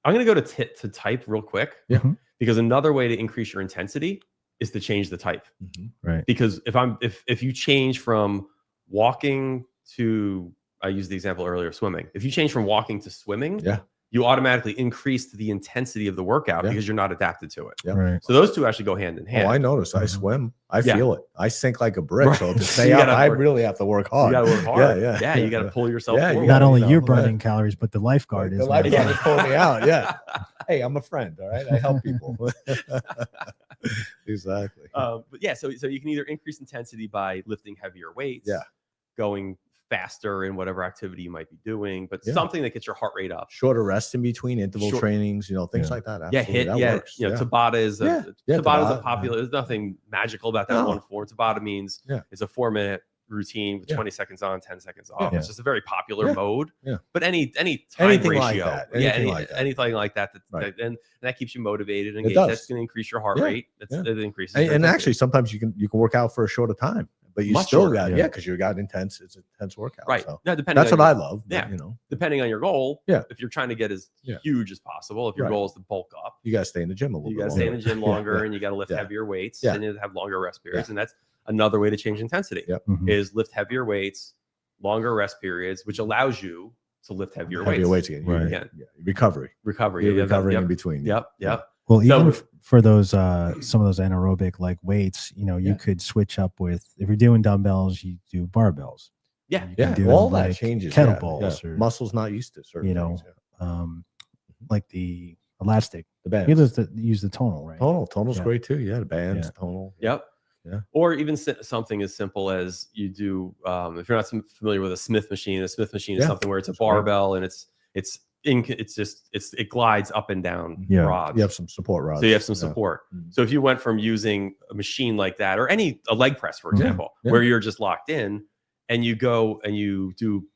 Speaker 3: I'm going to go to type real quick.
Speaker 2: Yeah.
Speaker 1: Mhm.
Speaker 3: Because another way to increase your intensity is to change the type.
Speaker 2: Mhm.
Speaker 1: Right.
Speaker 3: Because if you change from walking to, I used the example earlier of swimming. If you change from walking to swimming,
Speaker 2: Yeah.
Speaker 3: you automatically increase the intensity of the workout
Speaker 2: Yeah.
Speaker 3: because you're not adapted to it.
Speaker 2: Yeah.
Speaker 1: Right.
Speaker 3: So those two actually go hand in hand.
Speaker 2: Oh, I notice. I
Speaker 1: Mhm.
Speaker 2: swim. I
Speaker 3: Yeah.
Speaker 2: feel it. I sink like a brick.
Speaker 3: Right.
Speaker 2: So to
Speaker 3: You
Speaker 2: stay out,
Speaker 3: gotta
Speaker 2: I
Speaker 3: work-
Speaker 2: really have to work hard.
Speaker 3: You got to work hard.
Speaker 2: Yeah.
Speaker 3: You got to pull yourself
Speaker 2: Yeah, you
Speaker 3: forward.
Speaker 1: Not only
Speaker 2: know,
Speaker 1: you're
Speaker 2: yeah.
Speaker 1: burning calories, but the lifeguard
Speaker 2: The
Speaker 1: is.
Speaker 2: lifeguard
Speaker 3: Yeah.
Speaker 2: is pulling me out. Yeah. Hey, I'm a friend. All right. I help people. Exactly.
Speaker 3: But yeah, so you can either increase intensity by lifting heavier weights,
Speaker 2: Yeah.
Speaker 3: going faster in whatever activity you might be doing, but
Speaker 2: Yeah.
Speaker 3: something that gets your heart rate up.
Speaker 2: Shorter rest in between interval
Speaker 3: Short-
Speaker 2: trainings, things
Speaker 1: Yeah.
Speaker 2: like that.
Speaker 3: Yeah,
Speaker 2: Absolutely. That works.
Speaker 3: Tabata is
Speaker 2: Yeah.
Speaker 3: Tabata is a
Speaker 2: Tabata,
Speaker 3: popular. There's nothing magical about that
Speaker 2: No.
Speaker 3: one form. Tabata means
Speaker 2: Yeah.
Speaker 3: it's a 4-minute routine with
Speaker 2: Yeah.
Speaker 3: 20 seconds on, 10 seconds off.
Speaker 1: Yeah.
Speaker 3: It's just a very popular
Speaker 2: Yeah.
Speaker 3: mode.
Speaker 2: Yeah.
Speaker 3: But any time
Speaker 2: Anything like
Speaker 3: ratio,
Speaker 2: that.
Speaker 3: yeah,
Speaker 2: Anything like that.
Speaker 3: anything like that,
Speaker 2: Right.
Speaker 3: and that keeps you motivated and
Speaker 2: It
Speaker 3: engaged.
Speaker 2: does.
Speaker 3: That's going to increase your heart
Speaker 2: Yeah.
Speaker 3: rate.
Speaker 2: Yeah.
Speaker 3: It increases.
Speaker 2: And
Speaker 3: your intensity.
Speaker 2: actually, sometimes you can work out for a shorter time, but you
Speaker 3: Much
Speaker 2: still
Speaker 3: shorter.
Speaker 2: got,
Speaker 1: Yeah.
Speaker 2: because you got intense. It's an intense workout.
Speaker 3: Right.
Speaker 2: So
Speaker 3: Now, depending
Speaker 2: that's
Speaker 3: on
Speaker 2: what I
Speaker 3: your-
Speaker 2: love.
Speaker 3: Yeah.
Speaker 2: But, you know,
Speaker 3: depending on your goal.
Speaker 2: Yeah.
Speaker 3: If you're trying to get as
Speaker 2: Yeah.
Speaker 3: huge as possible, if your
Speaker 2: Right.
Speaker 3: goal is to bulk up,
Speaker 2: you got to stay in the gym a little
Speaker 3: you
Speaker 2: bit
Speaker 3: got to stay in the
Speaker 2: longer.
Speaker 3: gym longer
Speaker 2: Yeah.
Speaker 3: and you got to lift
Speaker 2: Yeah.
Speaker 3: heavier weights
Speaker 2: Yeah.
Speaker 3: and you have longer rest periods.
Speaker 2: Yeah.
Speaker 3: And that's another way to change intensity
Speaker 2: Yep.
Speaker 1: Mhm.
Speaker 3: is lift heavier weights, longer rest periods, which allows you to lift heavier
Speaker 2: Heavier
Speaker 3: weights.
Speaker 2: weights again.
Speaker 1: Right.
Speaker 3: Again.
Speaker 2: Yeah. Recovery.
Speaker 3: Recovery.
Speaker 2: You're
Speaker 3: Yeah, that-
Speaker 2: recovering
Speaker 3: yep.
Speaker 2: in between.
Speaker 3: Yep. Yep.
Speaker 1: Well,
Speaker 3: So-
Speaker 1: even for those some of those anaerobic like weights, you
Speaker 2: Yeah.
Speaker 1: could switch up with, if you're doing dumbbells, you do barbells.
Speaker 3: Yeah.
Speaker 1: You
Speaker 2: Yeah.
Speaker 1: can do
Speaker 2: All
Speaker 1: like
Speaker 2: that changes.
Speaker 1: kettlebells or
Speaker 2: muscles not used to certain
Speaker 1: you know,
Speaker 2: things. Yeah.
Speaker 1: like the elastic.
Speaker 2: The bands.
Speaker 1: You use the tonal, right?
Speaker 2: Tonal's
Speaker 1: Yeah.
Speaker 2: great too. Yeah. The bands,
Speaker 1: Yeah.
Speaker 2: tonal.
Speaker 3: Yep.
Speaker 2: Yeah.
Speaker 3: Or even something as simple as you do. If you're not familiar with a Smith machine is
Speaker 2: Yeah.
Speaker 3: something where it's a
Speaker 2: That's right.
Speaker 3: barbell and it glides up and down
Speaker 1: Yeah.
Speaker 3: rods.
Speaker 2: You have some support rods.
Speaker 3: So you have some
Speaker 2: Yeah.
Speaker 3: support.
Speaker 2: Mhm.
Speaker 3: So if you went from using a machine like that or a leg press, for
Speaker 1: Yeah.
Speaker 3: example,
Speaker 2: Yeah.
Speaker 3: where you're just locked in and you go and you do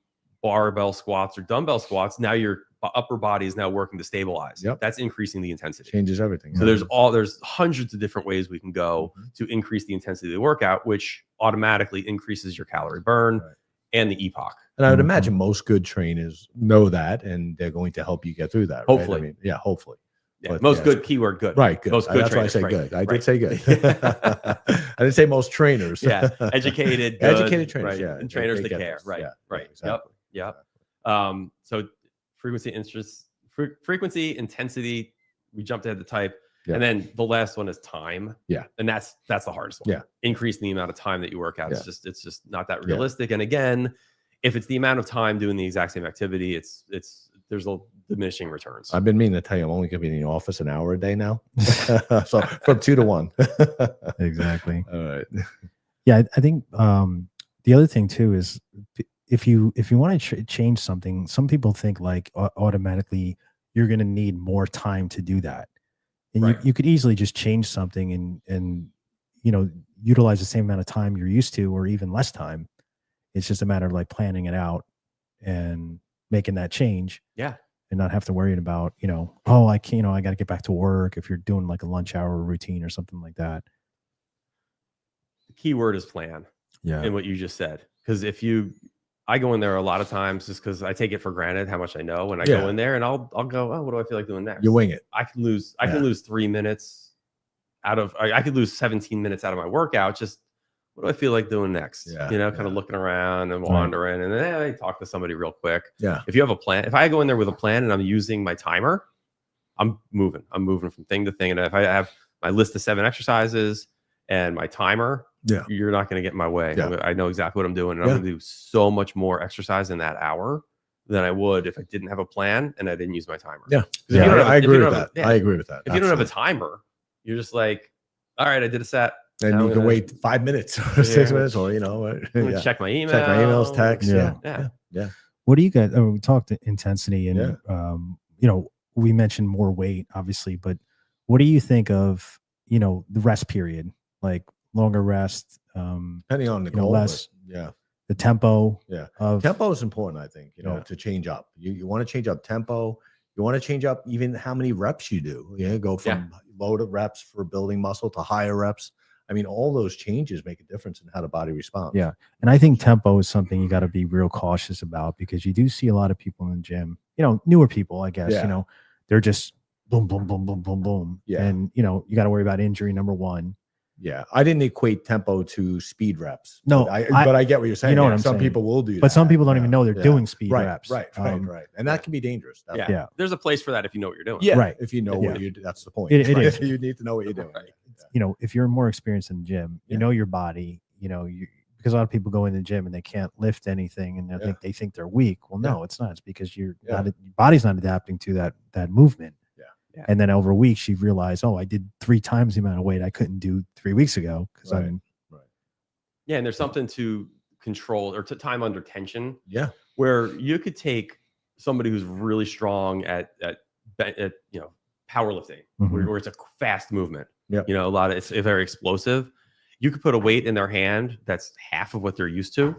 Speaker 3: barbell squats or dumbbell squats, now your upper body is now working to stabilize.
Speaker 2: Yep.
Speaker 3: That's increasing the intensity.
Speaker 2: Changes everything.
Speaker 3: So there's hundreds of different ways we can go
Speaker 2: Mhm.
Speaker 3: to increase the intensity of the workout, which automatically increases your calorie burn
Speaker 2: Right.
Speaker 3: and the epoch.
Speaker 2: And I would
Speaker 1: Mhm.
Speaker 2: imagine most good trainers know that, and they're going to help you get through that. Right?
Speaker 3: Hopefully.
Speaker 2: I mean, yeah, hopefully.
Speaker 3: Yeah,
Speaker 2: But,
Speaker 3: most
Speaker 2: yeah,
Speaker 3: good keyword good.
Speaker 2: Right. Good.
Speaker 3: Most good
Speaker 2: That's why I
Speaker 3: trainers,
Speaker 2: say
Speaker 3: right,
Speaker 2: good. I
Speaker 3: right.
Speaker 2: did say good. I didn't say most trainers.
Speaker 3: Yeah, educated, good,
Speaker 2: Educated trainers.
Speaker 3: right,
Speaker 2: Yeah.
Speaker 3: and trainers
Speaker 2: they
Speaker 3: that
Speaker 2: get
Speaker 3: care.
Speaker 2: this.
Speaker 3: Right,
Speaker 2: Yeah,
Speaker 3: right.
Speaker 2: exactly.
Speaker 3: Yep. So frequency, intensity. We jumped ahead to type,
Speaker 2: Yeah.
Speaker 3: and then the last one is time.
Speaker 2: Yeah.
Speaker 3: and that's the hardest one.
Speaker 2: Yeah.
Speaker 3: Increasing the amount of time that you work out.
Speaker 2: Yeah.
Speaker 3: It's just not that
Speaker 2: Yeah.
Speaker 3: realistic. And again, if it's the amount of time doing the exact same activity, there's a diminishing returns.
Speaker 2: I've been meaning to tell you, I'm only going to be in the office an hour a day now. So from 2 to 1.
Speaker 1: Exactly.
Speaker 2: All right.
Speaker 1: Yeah, I think the other thing too is if you want to change something, some people think like automatically you're going to need more time to do that, and
Speaker 3: Right.
Speaker 1: you could easily just change something and utilize the same amount of time you're used to, or even less time. It's just a matter of like planning it out and making that change.
Speaker 3: Yeah.
Speaker 1: And not have to worry about, oh, I can't, I got to get back to work if you're doing like a lunch hour routine or something like that.
Speaker 3: The key word is plan.
Speaker 1: Yeah.
Speaker 3: In what you just said, because I go in there a lot of times just because I take it for granted how much I know when I
Speaker 2: Yeah.
Speaker 3: go in there, and I'll go, oh, what do I feel like doing next?
Speaker 2: You wing it.
Speaker 3: I can lose
Speaker 2: Yeah.
Speaker 3: 3 minutes I could lose 17 minutes out of my workout. Just what do I feel like doing next?
Speaker 2: Yeah,
Speaker 3: kind of
Speaker 2: yeah.
Speaker 3: looking around and
Speaker 1: Right.
Speaker 3: wandering, and then I talk to somebody real quick.
Speaker 2: Yeah.
Speaker 3: If you have a plan, if I go in there with a plan and I'm using my timer, I'm moving from thing to thing. And if I have my list of 7 exercises and my timer,
Speaker 2: Yeah.
Speaker 3: you're not going to get in my way.
Speaker 2: Yeah.
Speaker 3: I know exactly what I'm doing. And
Speaker 2: Yeah.
Speaker 3: I'm going to do so much more exercise in that hour than I would if I didn't have a plan and I didn't use my timer.
Speaker 2: Yeah.
Speaker 3: 'Cause if you
Speaker 2: Yeah.
Speaker 3: don't have a-
Speaker 2: I
Speaker 3: if you
Speaker 2: agree
Speaker 3: don't
Speaker 2: with
Speaker 3: have
Speaker 2: that.
Speaker 3: a- yeah,
Speaker 2: I agree with that.
Speaker 3: If you don't have a
Speaker 2: Absolutely.
Speaker 3: timer, you're just like, all right, I did a set.
Speaker 2: And
Speaker 3: now
Speaker 2: you
Speaker 3: I'm
Speaker 2: can
Speaker 3: gonna-
Speaker 2: wait 5 minutes or 6
Speaker 3: Yeah.
Speaker 2: minutes, or
Speaker 3: I'm gonna
Speaker 2: yeah.
Speaker 3: check my email.
Speaker 2: Check my emails, text.
Speaker 1: Yeah.
Speaker 2: Yeah.
Speaker 3: Yeah.
Speaker 1: What do you guys? We talked intensity, and
Speaker 2: Yeah.
Speaker 1: we mentioned more weight, obviously, but what do you think of the rest period, like longer rest,
Speaker 2: Depending on the
Speaker 1: You know,
Speaker 2: goal.
Speaker 1: less-
Speaker 2: but yeah.
Speaker 1: the tempo?
Speaker 2: Yeah.
Speaker 1: Of
Speaker 2: Tempo is important, I think,
Speaker 1: Yeah.
Speaker 2: to change up. You want to change up tempo. You want to change up even how many reps you do. Go from low to reps for building muscle to higher reps. I mean, all those changes make a difference in how the body responds.
Speaker 1: Yeah. And I think tempo is something you got to be real cautious about, because you do see a lot of people in the gym, newer people, I guess,
Speaker 2: Yeah.
Speaker 1: they're just boom, boom, boom, boom, boom, boom.
Speaker 2: Yeah.
Speaker 1: And, you got to worry about injury, number one.
Speaker 2: Yeah. I didn't equate tempo to speed reps.
Speaker 1: No,
Speaker 2: but I get what you're saying.
Speaker 1: know what
Speaker 2: Yeah,
Speaker 1: I'm
Speaker 2: some
Speaker 1: saying.
Speaker 2: people will do that.
Speaker 1: But some people don't even know they're
Speaker 2: Yeah.
Speaker 1: doing speed
Speaker 2: Right,
Speaker 1: reps.
Speaker 2: right. And that can be dangerous.
Speaker 3: Yeah.
Speaker 1: Yeah.
Speaker 3: There's a place for that if you know what you're doing.
Speaker 2: Yeah.
Speaker 1: Right.
Speaker 2: If you know
Speaker 1: Yeah.
Speaker 2: what you do, that's the point.
Speaker 1: It
Speaker 2: Right.
Speaker 1: is.
Speaker 2: You need to know what you're doing.
Speaker 3: Right.
Speaker 1: If you're more experienced in the gym, you
Speaker 2: Yeah.
Speaker 1: know your body, because a lot of people go in the gym and they can't lift anything, and they think they're weak. Well, no, it's not. It's because your body's not adapting to that movement.
Speaker 3: Yeah.
Speaker 1: And then over weeks, you realize, oh, I did 3 times the amount of weight I couldn't do 3 weeks ago because
Speaker 2: Right.
Speaker 1: I'm
Speaker 3: Yeah. And there's something to control or to time under tension
Speaker 2: Yeah.
Speaker 3: where you could take somebody who's really strong at powerlifting,
Speaker 1: Mhm.
Speaker 3: where it's a fast movement.
Speaker 2: Yep.
Speaker 3: A lot of it's very explosive. You could put a weight in their hand that's half of what they're used to,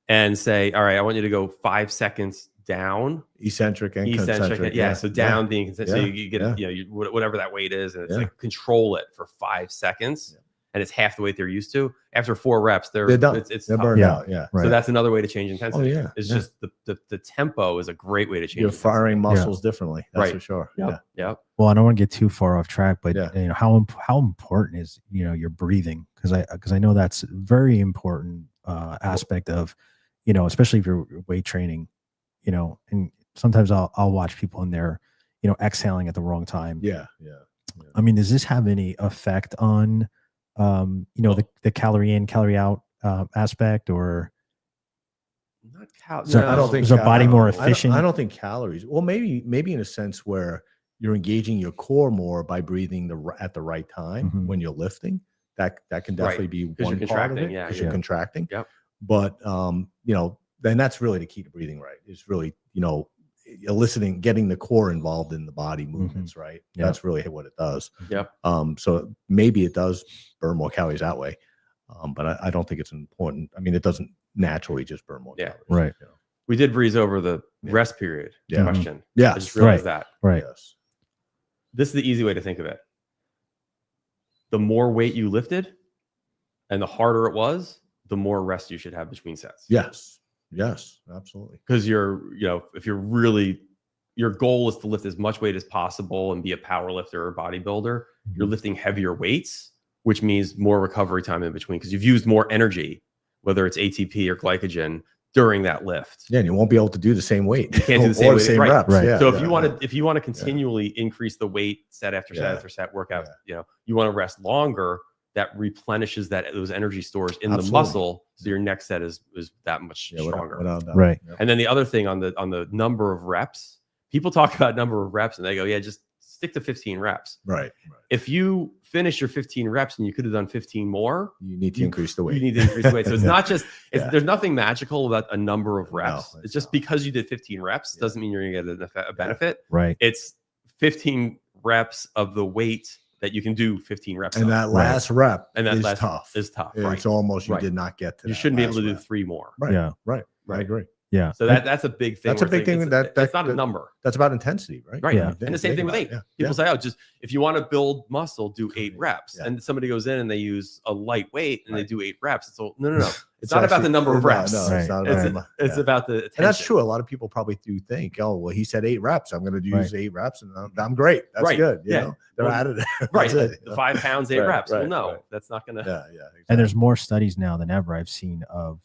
Speaker 3: and say, "All right, I want you to go 5 seconds down,
Speaker 2: Eccentric and
Speaker 3: eccentric."
Speaker 2: concentric.
Speaker 3: Yeah, so down being
Speaker 2: Yeah.
Speaker 3: so you get
Speaker 2: Yeah.
Speaker 3: whatever that weight is, and it's
Speaker 2: Yeah.
Speaker 3: like control it for 5 seconds, and it's half the weight they're used to, after 4 reps,
Speaker 2: They're done.
Speaker 3: It's
Speaker 2: They're
Speaker 3: tough.
Speaker 2: burned
Speaker 1: Yeah.
Speaker 2: out. Yeah.
Speaker 1: Right.
Speaker 3: So that's another way to change intensity.
Speaker 2: yeah.
Speaker 3: It's
Speaker 2: Yeah.
Speaker 3: just the tempo is a great way to change.
Speaker 2: You're
Speaker 3: intensity.
Speaker 2: firing muscles differently. That's
Speaker 3: Right.
Speaker 2: for sure.
Speaker 3: Yep.
Speaker 2: Yeah.
Speaker 3: Yep.
Speaker 1: Well, I don't want to get too far off track, but
Speaker 2: Yeah.
Speaker 1: you know, how important is, you know, your breathing? Because I know that's a very important aspect of, you know, especially if you're weight training, you know, and sometimes I'll watch people in there, you know, exhaling at the wrong time.
Speaker 2: Yeah. Yeah.
Speaker 1: I mean, does this have any effect on, you know, the calorie in, calorie out aspect, or
Speaker 3: Not
Speaker 1: So
Speaker 2: I don't think
Speaker 1: is our body more
Speaker 2: I don't-
Speaker 1: efficient?
Speaker 2: I don't think calories. Well, maybe in a sense where you're engaging your core more by breathing at the right time
Speaker 1: Mhm.
Speaker 2: when you're lifting. That can definitely be
Speaker 3: you're
Speaker 2: one part of
Speaker 3: contracting,
Speaker 2: it
Speaker 3: yeah,
Speaker 2: because
Speaker 1: yeah.
Speaker 2: you're contracting.
Speaker 3: Yep.
Speaker 2: But you know, then that's really the key to breathing right. Is really, you know, eliciting, getting the core involved in the body movements, right?
Speaker 1: Yeah.
Speaker 2: That's really what it does.
Speaker 3: Yep.
Speaker 2: So maybe it does burn more calories that way. But I don't think it's important. I mean, it doesn't naturally just burn more
Speaker 3: Yeah.
Speaker 2: calories.
Speaker 1: Right.
Speaker 2: You know?
Speaker 3: We did breeze over the
Speaker 2: Yeah.
Speaker 3: rest period
Speaker 2: Yeah.
Speaker 3: question.
Speaker 2: Yes.
Speaker 3: I just realized
Speaker 1: Right.
Speaker 3: that.
Speaker 1: right?
Speaker 2: Yes.
Speaker 3: This is the easy way to think of it. The more weight you lifted and the harder it was, the more rest you should have between sets.
Speaker 2: Yes. Yes. Absolutely.
Speaker 3: Because you're, you know, if you're really, your goal is to lift as much weight as possible and be a power lifter or bodybuilder, you're lifting heavier weights, which means more recovery time in between because you've used more energy, whether it's ATP or glycogen, during that lift.
Speaker 2: Yeah, and you won't be able to do the same weight.
Speaker 3: You can't do the same
Speaker 2: or
Speaker 3: weight, right.
Speaker 2: reps.
Speaker 1: Right.
Speaker 2: Yeah,
Speaker 3: So
Speaker 2: yeah,
Speaker 3: if you want to continually increase the weight set after set
Speaker 2: Yeah.
Speaker 3: after set workout,
Speaker 2: Yeah.
Speaker 3: you know, you want to rest longer, that replenishes those energy stores in
Speaker 2: Absolutely.
Speaker 3: the muscle. So your next set is that much
Speaker 2: yeah,
Speaker 3: stronger.
Speaker 2: without doubt.
Speaker 1: Right.
Speaker 2: Yep.
Speaker 3: And then the other thing on the number of reps, people talk about number of reps and they go, yeah, just stick to 15 reps.
Speaker 2: Right.
Speaker 3: If you finish your 15 reps and you could have done 15 more,
Speaker 2: You need to increase the weight.
Speaker 3: you need to increase the weight. So it's
Speaker 2: Yeah.
Speaker 3: not just,
Speaker 2: Yeah.
Speaker 3: there's nothing magical about a number of reps.
Speaker 2: No,
Speaker 3: it's just
Speaker 2: not.
Speaker 3: because you did 15 reps
Speaker 2: Yeah.
Speaker 3: doesn't mean you're going to get a benefit.
Speaker 1: Right.
Speaker 3: It's 15 reps of the weight that you can do 15 reps
Speaker 2: And
Speaker 3: of.
Speaker 2: that last rep
Speaker 3: And that
Speaker 2: is
Speaker 3: last
Speaker 2: tough.
Speaker 3: is tough.
Speaker 2: It's
Speaker 3: Right.
Speaker 2: almost you
Speaker 3: Right.
Speaker 2: did not get to.
Speaker 3: You
Speaker 2: that
Speaker 3: shouldn't be able
Speaker 2: last
Speaker 3: to do
Speaker 2: rep.
Speaker 3: 3 more.
Speaker 2: Right.
Speaker 1: Yeah.
Speaker 2: Right. I
Speaker 3: Right.
Speaker 2: agree.
Speaker 1: Yeah.
Speaker 3: So that's a big thing.
Speaker 2: That's a
Speaker 3: where
Speaker 2: big
Speaker 3: it's like,
Speaker 2: thing
Speaker 3: it's
Speaker 2: that
Speaker 3: not a number.
Speaker 2: That's about intensity, right?
Speaker 3: Right.
Speaker 1: Yeah.
Speaker 3: And the same thing with 8.
Speaker 2: Yeah.
Speaker 3: People say, oh, just if you want to build muscle, do 8 reps.
Speaker 2: Yeah.
Speaker 3: And somebody goes in and they use a light weight and they
Speaker 2: Right.
Speaker 3: do 8 reps. So no. It's not about
Speaker 2: actually-
Speaker 3: the number of
Speaker 2: no,
Speaker 3: reps.
Speaker 2: No,
Speaker 1: Right.
Speaker 2: it's not
Speaker 3: It's,
Speaker 2: about
Speaker 3: it's
Speaker 2: yeah.
Speaker 3: about the attention.
Speaker 2: And that's true. A lot of people probably do think, oh, well, he said 8 reps. I'm going to use
Speaker 1: Right.
Speaker 2: 8 reps and I'm great. That's
Speaker 3: Right.
Speaker 2: good. You
Speaker 3: Yeah.
Speaker 2: know, they're
Speaker 3: Well,
Speaker 2: out of there.
Speaker 3: Right.
Speaker 2: That's it, you
Speaker 3: The
Speaker 2: know?
Speaker 3: 5 pounds, 8
Speaker 2: Right,
Speaker 3: reps. Well,
Speaker 2: right,
Speaker 3: no,
Speaker 2: right.
Speaker 3: that's not going to.
Speaker 2: Yeah. Yeah. Exactly.
Speaker 1: And there's more studies now than ever I've seen of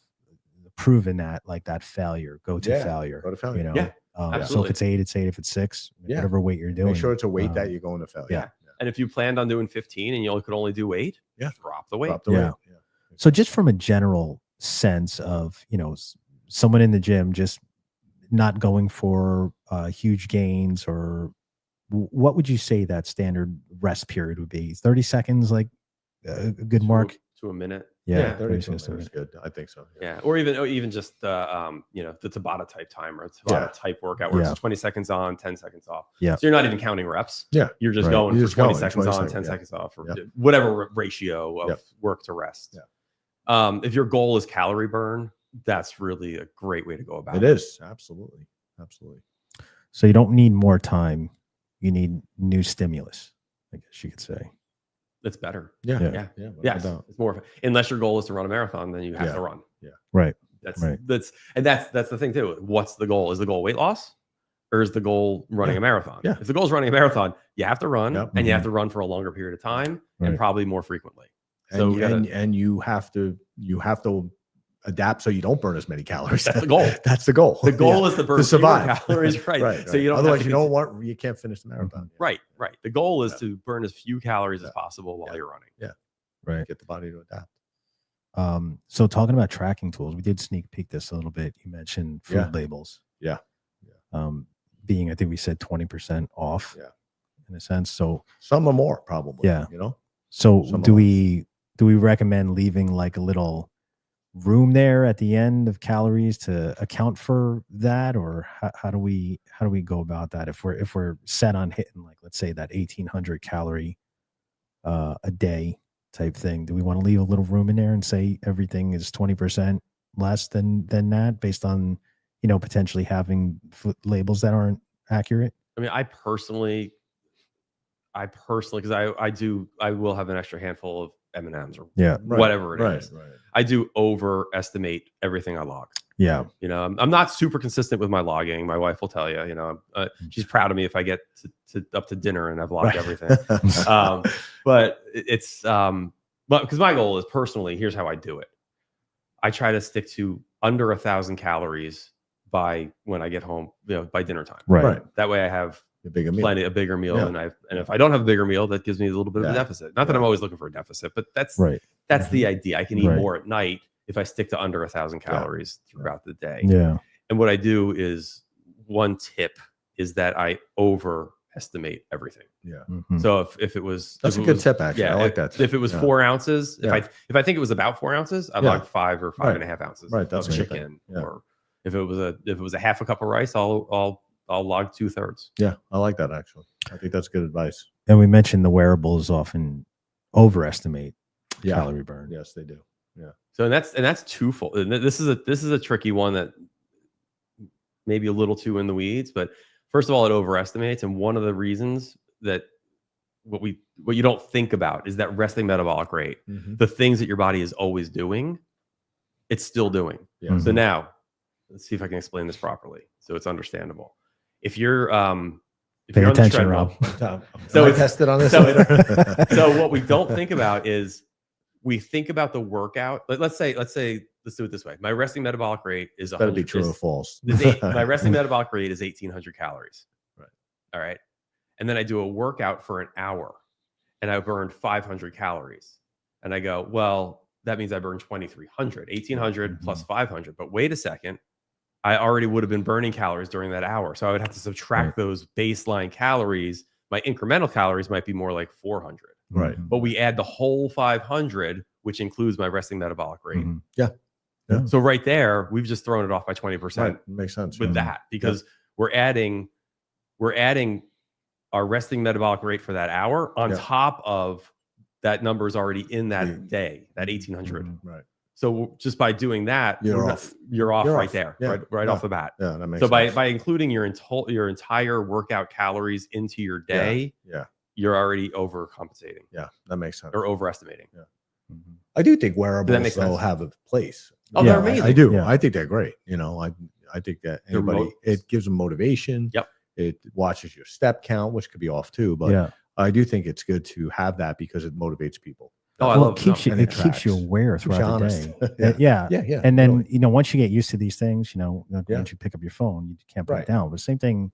Speaker 1: proven that, like, that failure, go to
Speaker 2: Yeah,
Speaker 1: failure.
Speaker 2: go to failure.
Speaker 1: You know,
Speaker 3: Yeah,
Speaker 1: so if
Speaker 3: absolutely.
Speaker 1: it's 8, it's 8. If it's 6,
Speaker 2: Yeah.
Speaker 1: whatever weight you're doing.
Speaker 2: Make sure it's a weight
Speaker 1: um,
Speaker 2: that you're going to failure.
Speaker 1: yeah.
Speaker 3: And if you planned on doing 15 and you could only do 8,
Speaker 2: Yeah.
Speaker 3: drop the weight.
Speaker 2: Drop the
Speaker 1: Yeah.
Speaker 2: weight. Yeah.
Speaker 1: So just from a general sense of, you know, someone in the gym just not going for huge gains, or what would you say that standard rest period would be? 30 seconds, like a good mark?
Speaker 3: To a minute.
Speaker 1: Yeah.
Speaker 3: Yeah.
Speaker 2: 30
Speaker 1: seconds to a
Speaker 2: is good. I think so.
Speaker 3: Yeah, or even just you know, the Tabata type timer, Tabata type workout where
Speaker 1: Yeah.
Speaker 3: it's 20 seconds on, 10 seconds off.
Speaker 1: Yeah.
Speaker 3: So you're not even counting reps.
Speaker 2: Yeah.
Speaker 3: You're just
Speaker 1: Right.
Speaker 3: going
Speaker 2: You're
Speaker 3: for
Speaker 2: just
Speaker 3: 20
Speaker 2: going,
Speaker 3: seconds
Speaker 2: 20
Speaker 3: on,
Speaker 2: seconds,
Speaker 3: 10
Speaker 2: yeah.
Speaker 3: seconds off, or
Speaker 2: Yeah.
Speaker 3: whatever ratio of
Speaker 2: Yep.
Speaker 3: work to rest.
Speaker 2: Yeah.
Speaker 3: If your goal is calorie burn, that's really a great way to go about
Speaker 2: It is. Absolutely. Absolutely.
Speaker 1: So you don't need more time. You need new stimulus, I guess you could say.
Speaker 3: It's better.
Speaker 2: Yeah.
Speaker 1: Yeah.
Speaker 3: Yeah.
Speaker 2: Yeah. without
Speaker 3: Yes,
Speaker 2: doubt.
Speaker 3: it's more. Unless your goal is to run a marathon, then you have
Speaker 2: Yeah.
Speaker 3: to run.
Speaker 1: Right.
Speaker 3: That's
Speaker 1: Right.
Speaker 3: that's the thing too. What's the goal? Is the goal weight loss, or is the goal running
Speaker 2: Yeah.
Speaker 3: a marathon?
Speaker 2: Yeah.
Speaker 3: If the goal is running a marathon, you have to run,
Speaker 2: Yep.
Speaker 3: and you have to run for a longer period of time, and
Speaker 1: Right.
Speaker 3: probably more frequently.
Speaker 2: And,
Speaker 3: So we gotta-
Speaker 2: and you have to adapt so you don't burn as many calories.
Speaker 3: That's the goal.
Speaker 2: That's the goal.
Speaker 3: The goal
Speaker 2: Yeah.
Speaker 3: is to burn
Speaker 2: To
Speaker 3: fewer
Speaker 2: survive.
Speaker 3: calories, right?
Speaker 2: Right.
Speaker 3: So you don't.
Speaker 2: Otherwise,
Speaker 3: have to
Speaker 2: you don't want. You can't finish the marathon. Yeah.
Speaker 3: Right. Right. The goal is
Speaker 2: Yeah.
Speaker 3: to burn as few calories as
Speaker 2: Yeah.
Speaker 3: possible while
Speaker 2: Yeah.
Speaker 3: you're running.
Speaker 1: Right.
Speaker 2: Get the body to adapt.
Speaker 1: So talking about tracking tools, we did sneak peek this a little bit. You mentioned food
Speaker 2: Yeah.
Speaker 1: labels.
Speaker 2: Yeah.
Speaker 1: Being, I think we said 20% off.
Speaker 2: Yeah.
Speaker 1: In a sense. So
Speaker 2: Some are more probably.
Speaker 1: Yeah.
Speaker 2: You know.
Speaker 1: So
Speaker 2: Some
Speaker 1: do
Speaker 2: are
Speaker 1: we recommend leaving like a little room there at the end of calories to account for that, or how do we go about that if we're set on hitting, like, let's say that 1800 calorie a day type thing? Do we want to leave a little room in there and say everything is 20% less than that, based on, you know, potentially having labels that aren't accurate?
Speaker 3: I mean, I personally, because I will have an extra handful of M&Ms or
Speaker 1: Yeah.
Speaker 3: whatever it is.
Speaker 2: Right.
Speaker 3: I do overestimate everything I log.
Speaker 1: Yeah.
Speaker 3: You know, I'm not super consistent with my logging. My wife will tell you, you know, she's proud of me if I get to up to dinner and I've logged everything. But it's, but because my goal is personally, here's how I do it. I try to stick to under 1,000 calories by when I get home, you know, by dinner time.
Speaker 1: Right.
Speaker 3: That way I have
Speaker 2: a bigger meal.
Speaker 3: a bigger meal.
Speaker 2: Yeah.
Speaker 3: And if I don't have a bigger meal, that gives me a little bit of a deficit. Not that I'm always looking for a deficit, but that's the idea. I can eat more at night if I stick to under 1,000 calories throughout the day.
Speaker 1: Yeah.
Speaker 3: And what I do is, one tip is that I overestimate everything.
Speaker 2: Yeah.
Speaker 3: So if it was,
Speaker 2: that's a good tip, actually.
Speaker 3: Yeah,
Speaker 2: I like that.
Speaker 3: If it was 4 ounces, if I think it was about 4 ounces, I'd log 5 or 5.5 ounces of chicken. Or if it was a half a cup of rice, I'll log 2/3.
Speaker 2: Yeah, I like that, actually. I think that's good advice.
Speaker 1: And we mentioned the wearables often overestimate calorie burn.
Speaker 2: Yes, they do. Yeah.
Speaker 3: So that's twofold. And this is a tricky one that maybe a little too in the weeds, but first of all, it overestimates. And one of the reasons that what you don't think about is that resting metabolic rate, the things that your body is always doing, it's still doing.
Speaker 2: Yeah.
Speaker 3: So now let's see if I can explain this properly so it's understandable. If you're on the treadmill,
Speaker 2: so tested on this.
Speaker 3: So what we don't think about is we think about the workout. Let's do it this way. My resting metabolic rate is
Speaker 2: better be true or false.
Speaker 3: My resting metabolic rate is 1,800 calories.
Speaker 2: Right.
Speaker 3: All right. And then I do a workout for an hour and I burned 500 calories. And I go, well, that means I burned 2,300, 1,800 plus 500. But wait a second. I already would have been burning calories during that hour. So I would have to subtract those baseline calories. My incremental calories might be more like 400.
Speaker 2: Right.
Speaker 3: But we add the whole 500, which includes my resting metabolic rate.
Speaker 2: Yeah.
Speaker 3: So right there, we've just thrown it off by 20%.
Speaker 2: Right. Makes sense.
Speaker 3: With that, because we're adding our resting metabolic rate for that hour on top of that number is already in that day, that 1,800.
Speaker 2: Right.
Speaker 3: So just by doing that, you're off right there, right off the bat.
Speaker 2: Yeah, that makes
Speaker 3: sense.
Speaker 2: So
Speaker 3: by including your entire workout calories into your day, you're already overcompensating.
Speaker 2: Yeah, that makes sense.
Speaker 3: Or overestimating.
Speaker 2: Yeah. I do think wearables though have a place.
Speaker 3: Oh, they're amazing.
Speaker 2: I do. Yeah. I think they're great. You know, I think that it gives them motivation.
Speaker 3: Yep.
Speaker 2: It watches your step count, which could be off too. But I do think it's good to have that because it motivates people.
Speaker 3: Oh, I love
Speaker 1: it. Keeps you aware throughout the day. Yeah. And then, you know, once you get used to these things, you know, once you pick up your phone, you can't put it down. But same thing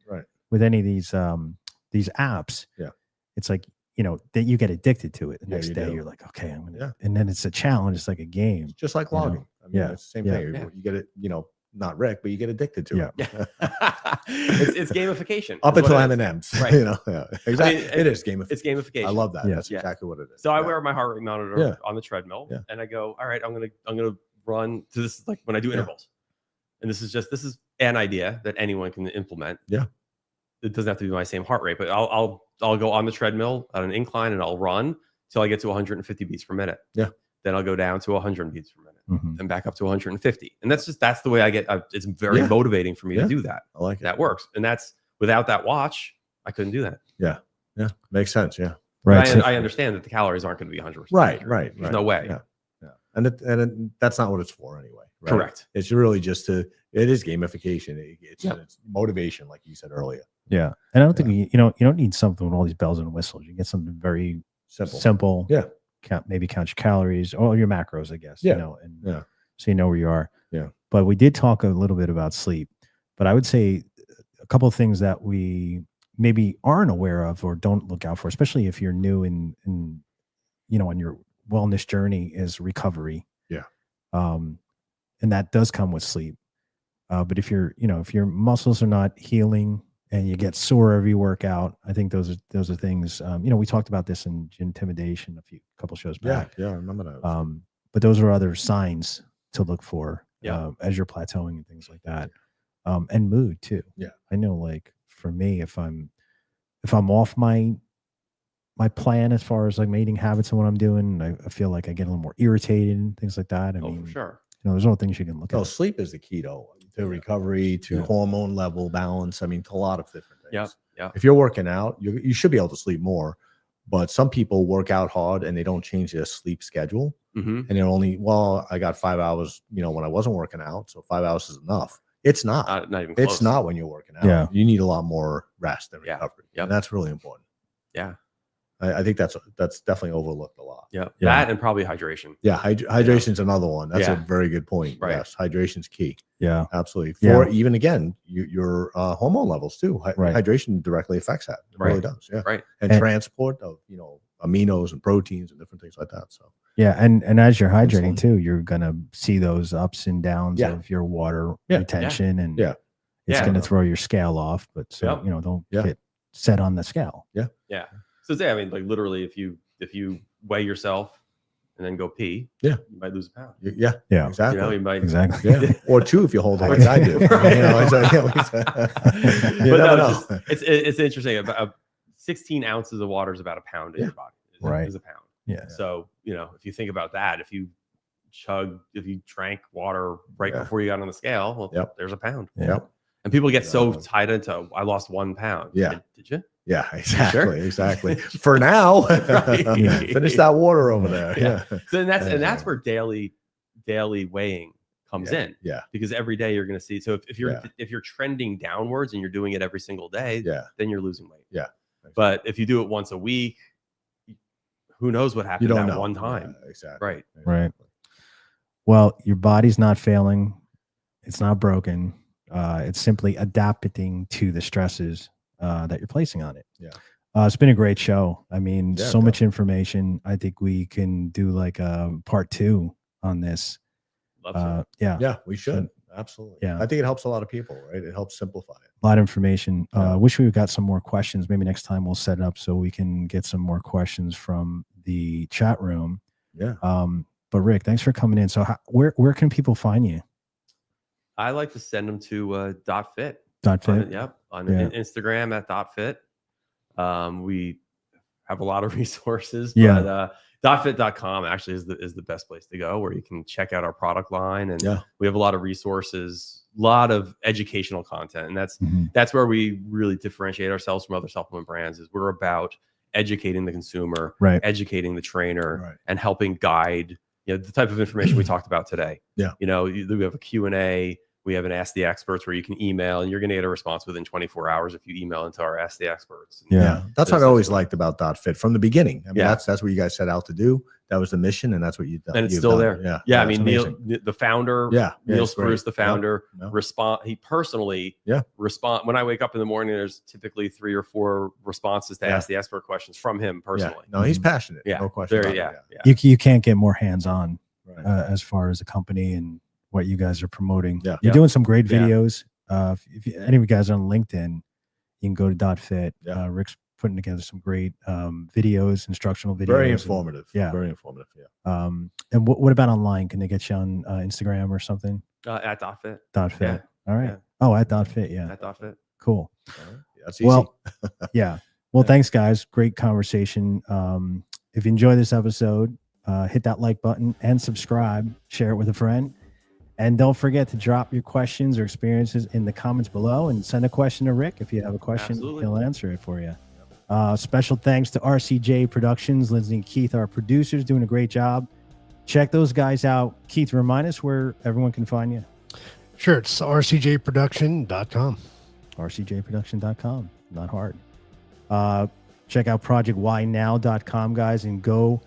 Speaker 1: with any of these apps. Yeah. It's like, you know, that you get addicted to it. The next day, you're like, okay, I'm gonna. And then it's a challenge. It's like a game.
Speaker 2: It's just like logging. I mean, it's the same thing. You get it, you know, not Rick, but you get addicted to it.
Speaker 3: It's gamification.
Speaker 2: Up until M&Ms,
Speaker 3: right?
Speaker 2: You know, exactly. I mean, it is gamification.
Speaker 3: It's gamification.
Speaker 2: I love that. That's exactly what it is.
Speaker 3: So I wear my heart rate monitor on the treadmill, and I go, all right, I'm gonna run to this, like when I do intervals, and this is an idea that anyone can implement. Yeah, it doesn't have to be my same heart rate, but I'll go on the treadmill at an incline and I'll run till I get to 150 beats per minute. Yeah. Then I'll go down to 100 beats per minute, and back up to 150. And that's the way I get. It's very motivating for me to do that.
Speaker 2: I like it.
Speaker 3: That works. And that's without that watch, I couldn't do that.
Speaker 2: Yeah. Yeah. Makes sense. Yeah.
Speaker 1: Right.
Speaker 3: I understand that the calories aren't going to be 100%.
Speaker 2: Right.
Speaker 3: There's no way.
Speaker 2: Yeah. Yeah. And that's not what it's for anyway. Right?
Speaker 3: Correct.
Speaker 2: It's really just it is gamification. It's motivation, like you said earlier.
Speaker 1: Yeah. And I don't think you don't need something with all these bells and whistles. You get something very simple. Yeah. Maybe count your calories or your macros, I guess.
Speaker 2: Yeah.
Speaker 1: You know, and so you know where you are.
Speaker 2: Yeah.
Speaker 1: But we did talk a little bit about sleep. But I would say a couple of things that we maybe aren't aware of or don't look out for, especially if you're new in you know, on your wellness journey, is recovery. Yeah. And that does come with sleep. But if your muscles are not healing and you get sore every workout, I think those are things. You know, we talked about this in Intimidation a couple shows back.
Speaker 2: Yeah, I remember that.
Speaker 1: But those are other signs to look for as you're plateauing and things like that. And mood too. Yeah, I know. Like for me, if I'm off my plan as far as like my eating habits and what I'm doing, I feel like I get a little more irritated and things like that. I mean,
Speaker 3: for sure.
Speaker 1: You know, there's all things you can look at.
Speaker 2: Sleep is the key to recovery, to hormone level balance. I mean, to a lot of different things.
Speaker 3: Yeah.
Speaker 2: If you're working out, you should be able to sleep more. But some people work out hard and they don't change their sleep schedule.
Speaker 3: Mhm.
Speaker 2: And they're only, well, I got 5 hours, when I wasn't working out. So 5 hours is enough. It's not.
Speaker 3: Not even close.
Speaker 2: It's not when you're working out.
Speaker 1: Yeah.
Speaker 2: You need a lot more rest and
Speaker 3: Yeah.
Speaker 2: recovery.
Speaker 3: Yep.
Speaker 2: And that's really important.
Speaker 3: Yeah.
Speaker 2: I think that's definitely overlooked a lot.
Speaker 3: Yeah.
Speaker 1: Yeah.
Speaker 3: That and probably hydration.
Speaker 2: Yeah. Hydration's another one. That's a
Speaker 3: Yeah.
Speaker 2: very good point.
Speaker 3: Right.
Speaker 2: Yes. Hydration's key.
Speaker 1: Yeah.
Speaker 2: Absolutely.
Speaker 1: Yeah.
Speaker 2: For even again, your hormone levels too.
Speaker 1: Right.
Speaker 2: Hydration directly affects that. It really does. Yeah.
Speaker 3: Right.
Speaker 2: And transport of, aminos and proteins and different things like that. So
Speaker 1: Yeah. And as you're hydrating
Speaker 2: Absolutely.
Speaker 1: too, you're going to see those ups and downs
Speaker 2: Yeah.
Speaker 1: of your water
Speaker 2: Yeah.
Speaker 1: retention and
Speaker 2: Yeah.
Speaker 1: it's
Speaker 3: Yeah.
Speaker 1: going to throw your scale off. But so,
Speaker 3: Yep.
Speaker 1: don't
Speaker 2: Yeah.
Speaker 1: get set on the scale.
Speaker 3: Yeah. So I mean, like literally, if you weigh yourself and then go pee,
Speaker 2: Yeah.
Speaker 3: you might lose a pound.
Speaker 2: Yeah.
Speaker 1: Yeah.
Speaker 2: Exactly.
Speaker 3: You might
Speaker 1: Exactly.
Speaker 2: Yeah. Or 2 if you hold it like I do. You
Speaker 3: But
Speaker 2: never
Speaker 3: no,
Speaker 2: know.
Speaker 3: it's interesting. About 16 ounces of water is about a pound in your body.
Speaker 1: Right.
Speaker 3: Is a pound.
Speaker 1: Yeah.
Speaker 3: So if you think about that, if you drank water right before you got on the scale, well,
Speaker 2: Yep.
Speaker 3: there's a pound.
Speaker 1: Yeah.
Speaker 2: Yep.
Speaker 3: And people get so tied into, I lost 1 pound.
Speaker 2: Yeah.
Speaker 3: Did you?
Speaker 2: Yeah, exactly.
Speaker 3: Sure.
Speaker 2: Exactly. For now,
Speaker 3: Right.
Speaker 2: finish that water over there.
Speaker 3: Yeah.
Speaker 2: Yeah.
Speaker 3: So that's where daily weighing comes in,
Speaker 2: Yeah.
Speaker 3: because every day you're going to see. So if you're
Speaker 2: Yeah.
Speaker 3: if you're trending downwards and you're doing it every single day,
Speaker 2: Yeah.
Speaker 3: then you're losing weight.
Speaker 2: Yeah.
Speaker 3: But if you do it once a week, who knows what
Speaker 2: You
Speaker 3: happened
Speaker 2: don't
Speaker 3: that
Speaker 2: know.
Speaker 3: one time?
Speaker 2: Yeah, exactly.
Speaker 3: Right.
Speaker 1: Right. Well, your body's not failing. It's not broken. It's simply adapting to the stresses that you're placing on it.
Speaker 2: Yeah.
Speaker 1: It's been a great show. I mean,
Speaker 2: Yeah,
Speaker 1: so much information. I think we can do like a part 2 on this.
Speaker 3: Love to.
Speaker 1: Yeah.
Speaker 2: Yeah, we should. Absolutely.
Speaker 1: Yeah.
Speaker 2: I think it helps a lot of people, right? It helps simplify it.
Speaker 1: A lot of information.
Speaker 2: Yeah.
Speaker 1: Wish we got some more questions. Maybe next time we'll set it up so we can get some more questions from the chat room.
Speaker 2: Yeah.
Speaker 1: But Rick, thanks for coming in. So where can people find you?
Speaker 3: I like to send them to DotFIT.
Speaker 1: DotFIT.
Speaker 3: Yep. On
Speaker 1: Yeah.
Speaker 3: Instagram at DotFIT. We have a lot of resources.
Speaker 1: Yeah.
Speaker 3: But, DotFit.com actually is the best place to go, where you can check out our product line, and
Speaker 2: Yeah.
Speaker 3: we have a lot of resources, a lot of educational content, and that's where we really differentiate ourselves from other supplement brands. Is we're about educating the consumer,
Speaker 1: Right.
Speaker 3: educating the trainer,
Speaker 2: Right.
Speaker 3: and helping guide the type of information we talked about today.
Speaker 2: Yeah.
Speaker 3: We have a Q&A. We have an Ask the Experts where you can email, and you're going to get a response within 24 hours if you email into our Ask the Experts.
Speaker 1: Yeah.
Speaker 2: That's what I always liked about DotFit from the beginning. I mean,
Speaker 3: Yeah.
Speaker 2: that's what you guys set out to do. That was the mission, and that's what you've done.
Speaker 3: And it's
Speaker 2: you've
Speaker 3: still
Speaker 2: done.
Speaker 3: there.
Speaker 2: Yeah.
Speaker 3: I mean,
Speaker 2: it's
Speaker 3: Neil,
Speaker 2: amazing.
Speaker 3: the founder,
Speaker 2: Yeah.
Speaker 3: Neil
Speaker 2: it's great.
Speaker 3: Spruce, the founder,
Speaker 2: Yeah.
Speaker 3: he personally
Speaker 2: Yeah.
Speaker 3: respond. When I wake up in the morning, there's typically 3 or 4 responses to
Speaker 2: Yeah.
Speaker 3: Ask the Expert questions from him personally.
Speaker 2: Yeah. No, he's passionate.
Speaker 3: Yeah.
Speaker 2: No question.
Speaker 3: Very,
Speaker 2: about
Speaker 3: yeah.
Speaker 2: it.
Speaker 1: You can't get more hands-on
Speaker 2: Right.
Speaker 1: as far as a company and what you guys are promoting.
Speaker 2: Yeah.
Speaker 1: You're
Speaker 3: Yeah.
Speaker 1: doing some great
Speaker 3: Yeah.
Speaker 1: videos. If any of you guys are on LinkedIn, you can go to DotFit.
Speaker 2: Yeah.
Speaker 1: Rick's putting together some great videos, instructional videos.
Speaker 2: Very
Speaker 1: and-
Speaker 2: informative.
Speaker 1: yeah.
Speaker 2: Very informative. Yeah.
Speaker 1: And what about online? Can they get you on Instagram or something?
Speaker 3: At DotFit.
Speaker 1: DotFit.
Speaker 3: Yeah.
Speaker 1: All right.
Speaker 3: Yeah.
Speaker 1: Oh, at DotFit. Yeah.
Speaker 3: At DotFit.
Speaker 1: Cool.
Speaker 2: All right. That's easy.
Speaker 1: Well, yeah. Well,
Speaker 2: Yeah.
Speaker 1: thanks, guys. Great conversation. If you enjoy this episode, hit that like button and subscribe. Share it with a friend. And don't forget to drop your questions or experiences in the comments below, and send a question to Rick. If you have a question,
Speaker 3: Absolutely.
Speaker 1: he'll answer it for you. Special thanks to RCJ Productions, Lindsay and Keith, our producers, doing a great job. Check those guys out. Keith, remind us where everyone can find you.
Speaker 4: Sure, it's rcjproduction.com.
Speaker 1: rcjproduction.com. Not hard. Check out projectwhynow.com, guys, and go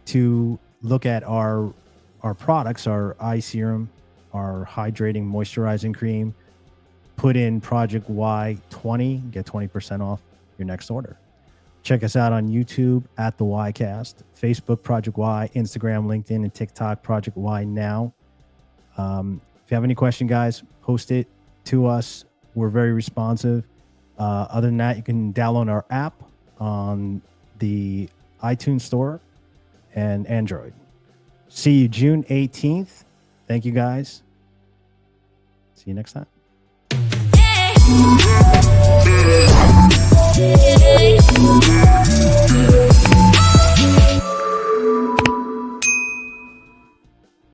Speaker 1: to look at our products, our eye serum, our hydrating moisturizing cream. Put in Project Y20, get 20% off your next order. Check us out on YouTube at the Ycast, Facebook Project Y, Instagram, LinkedIn, and TikTok Project Y Now. If you have any question, guys, post it to us. We're very responsive. Other than that, you can download our app on the iTunes Store and Android. See you June 18th. Thank you, guys. See you next time.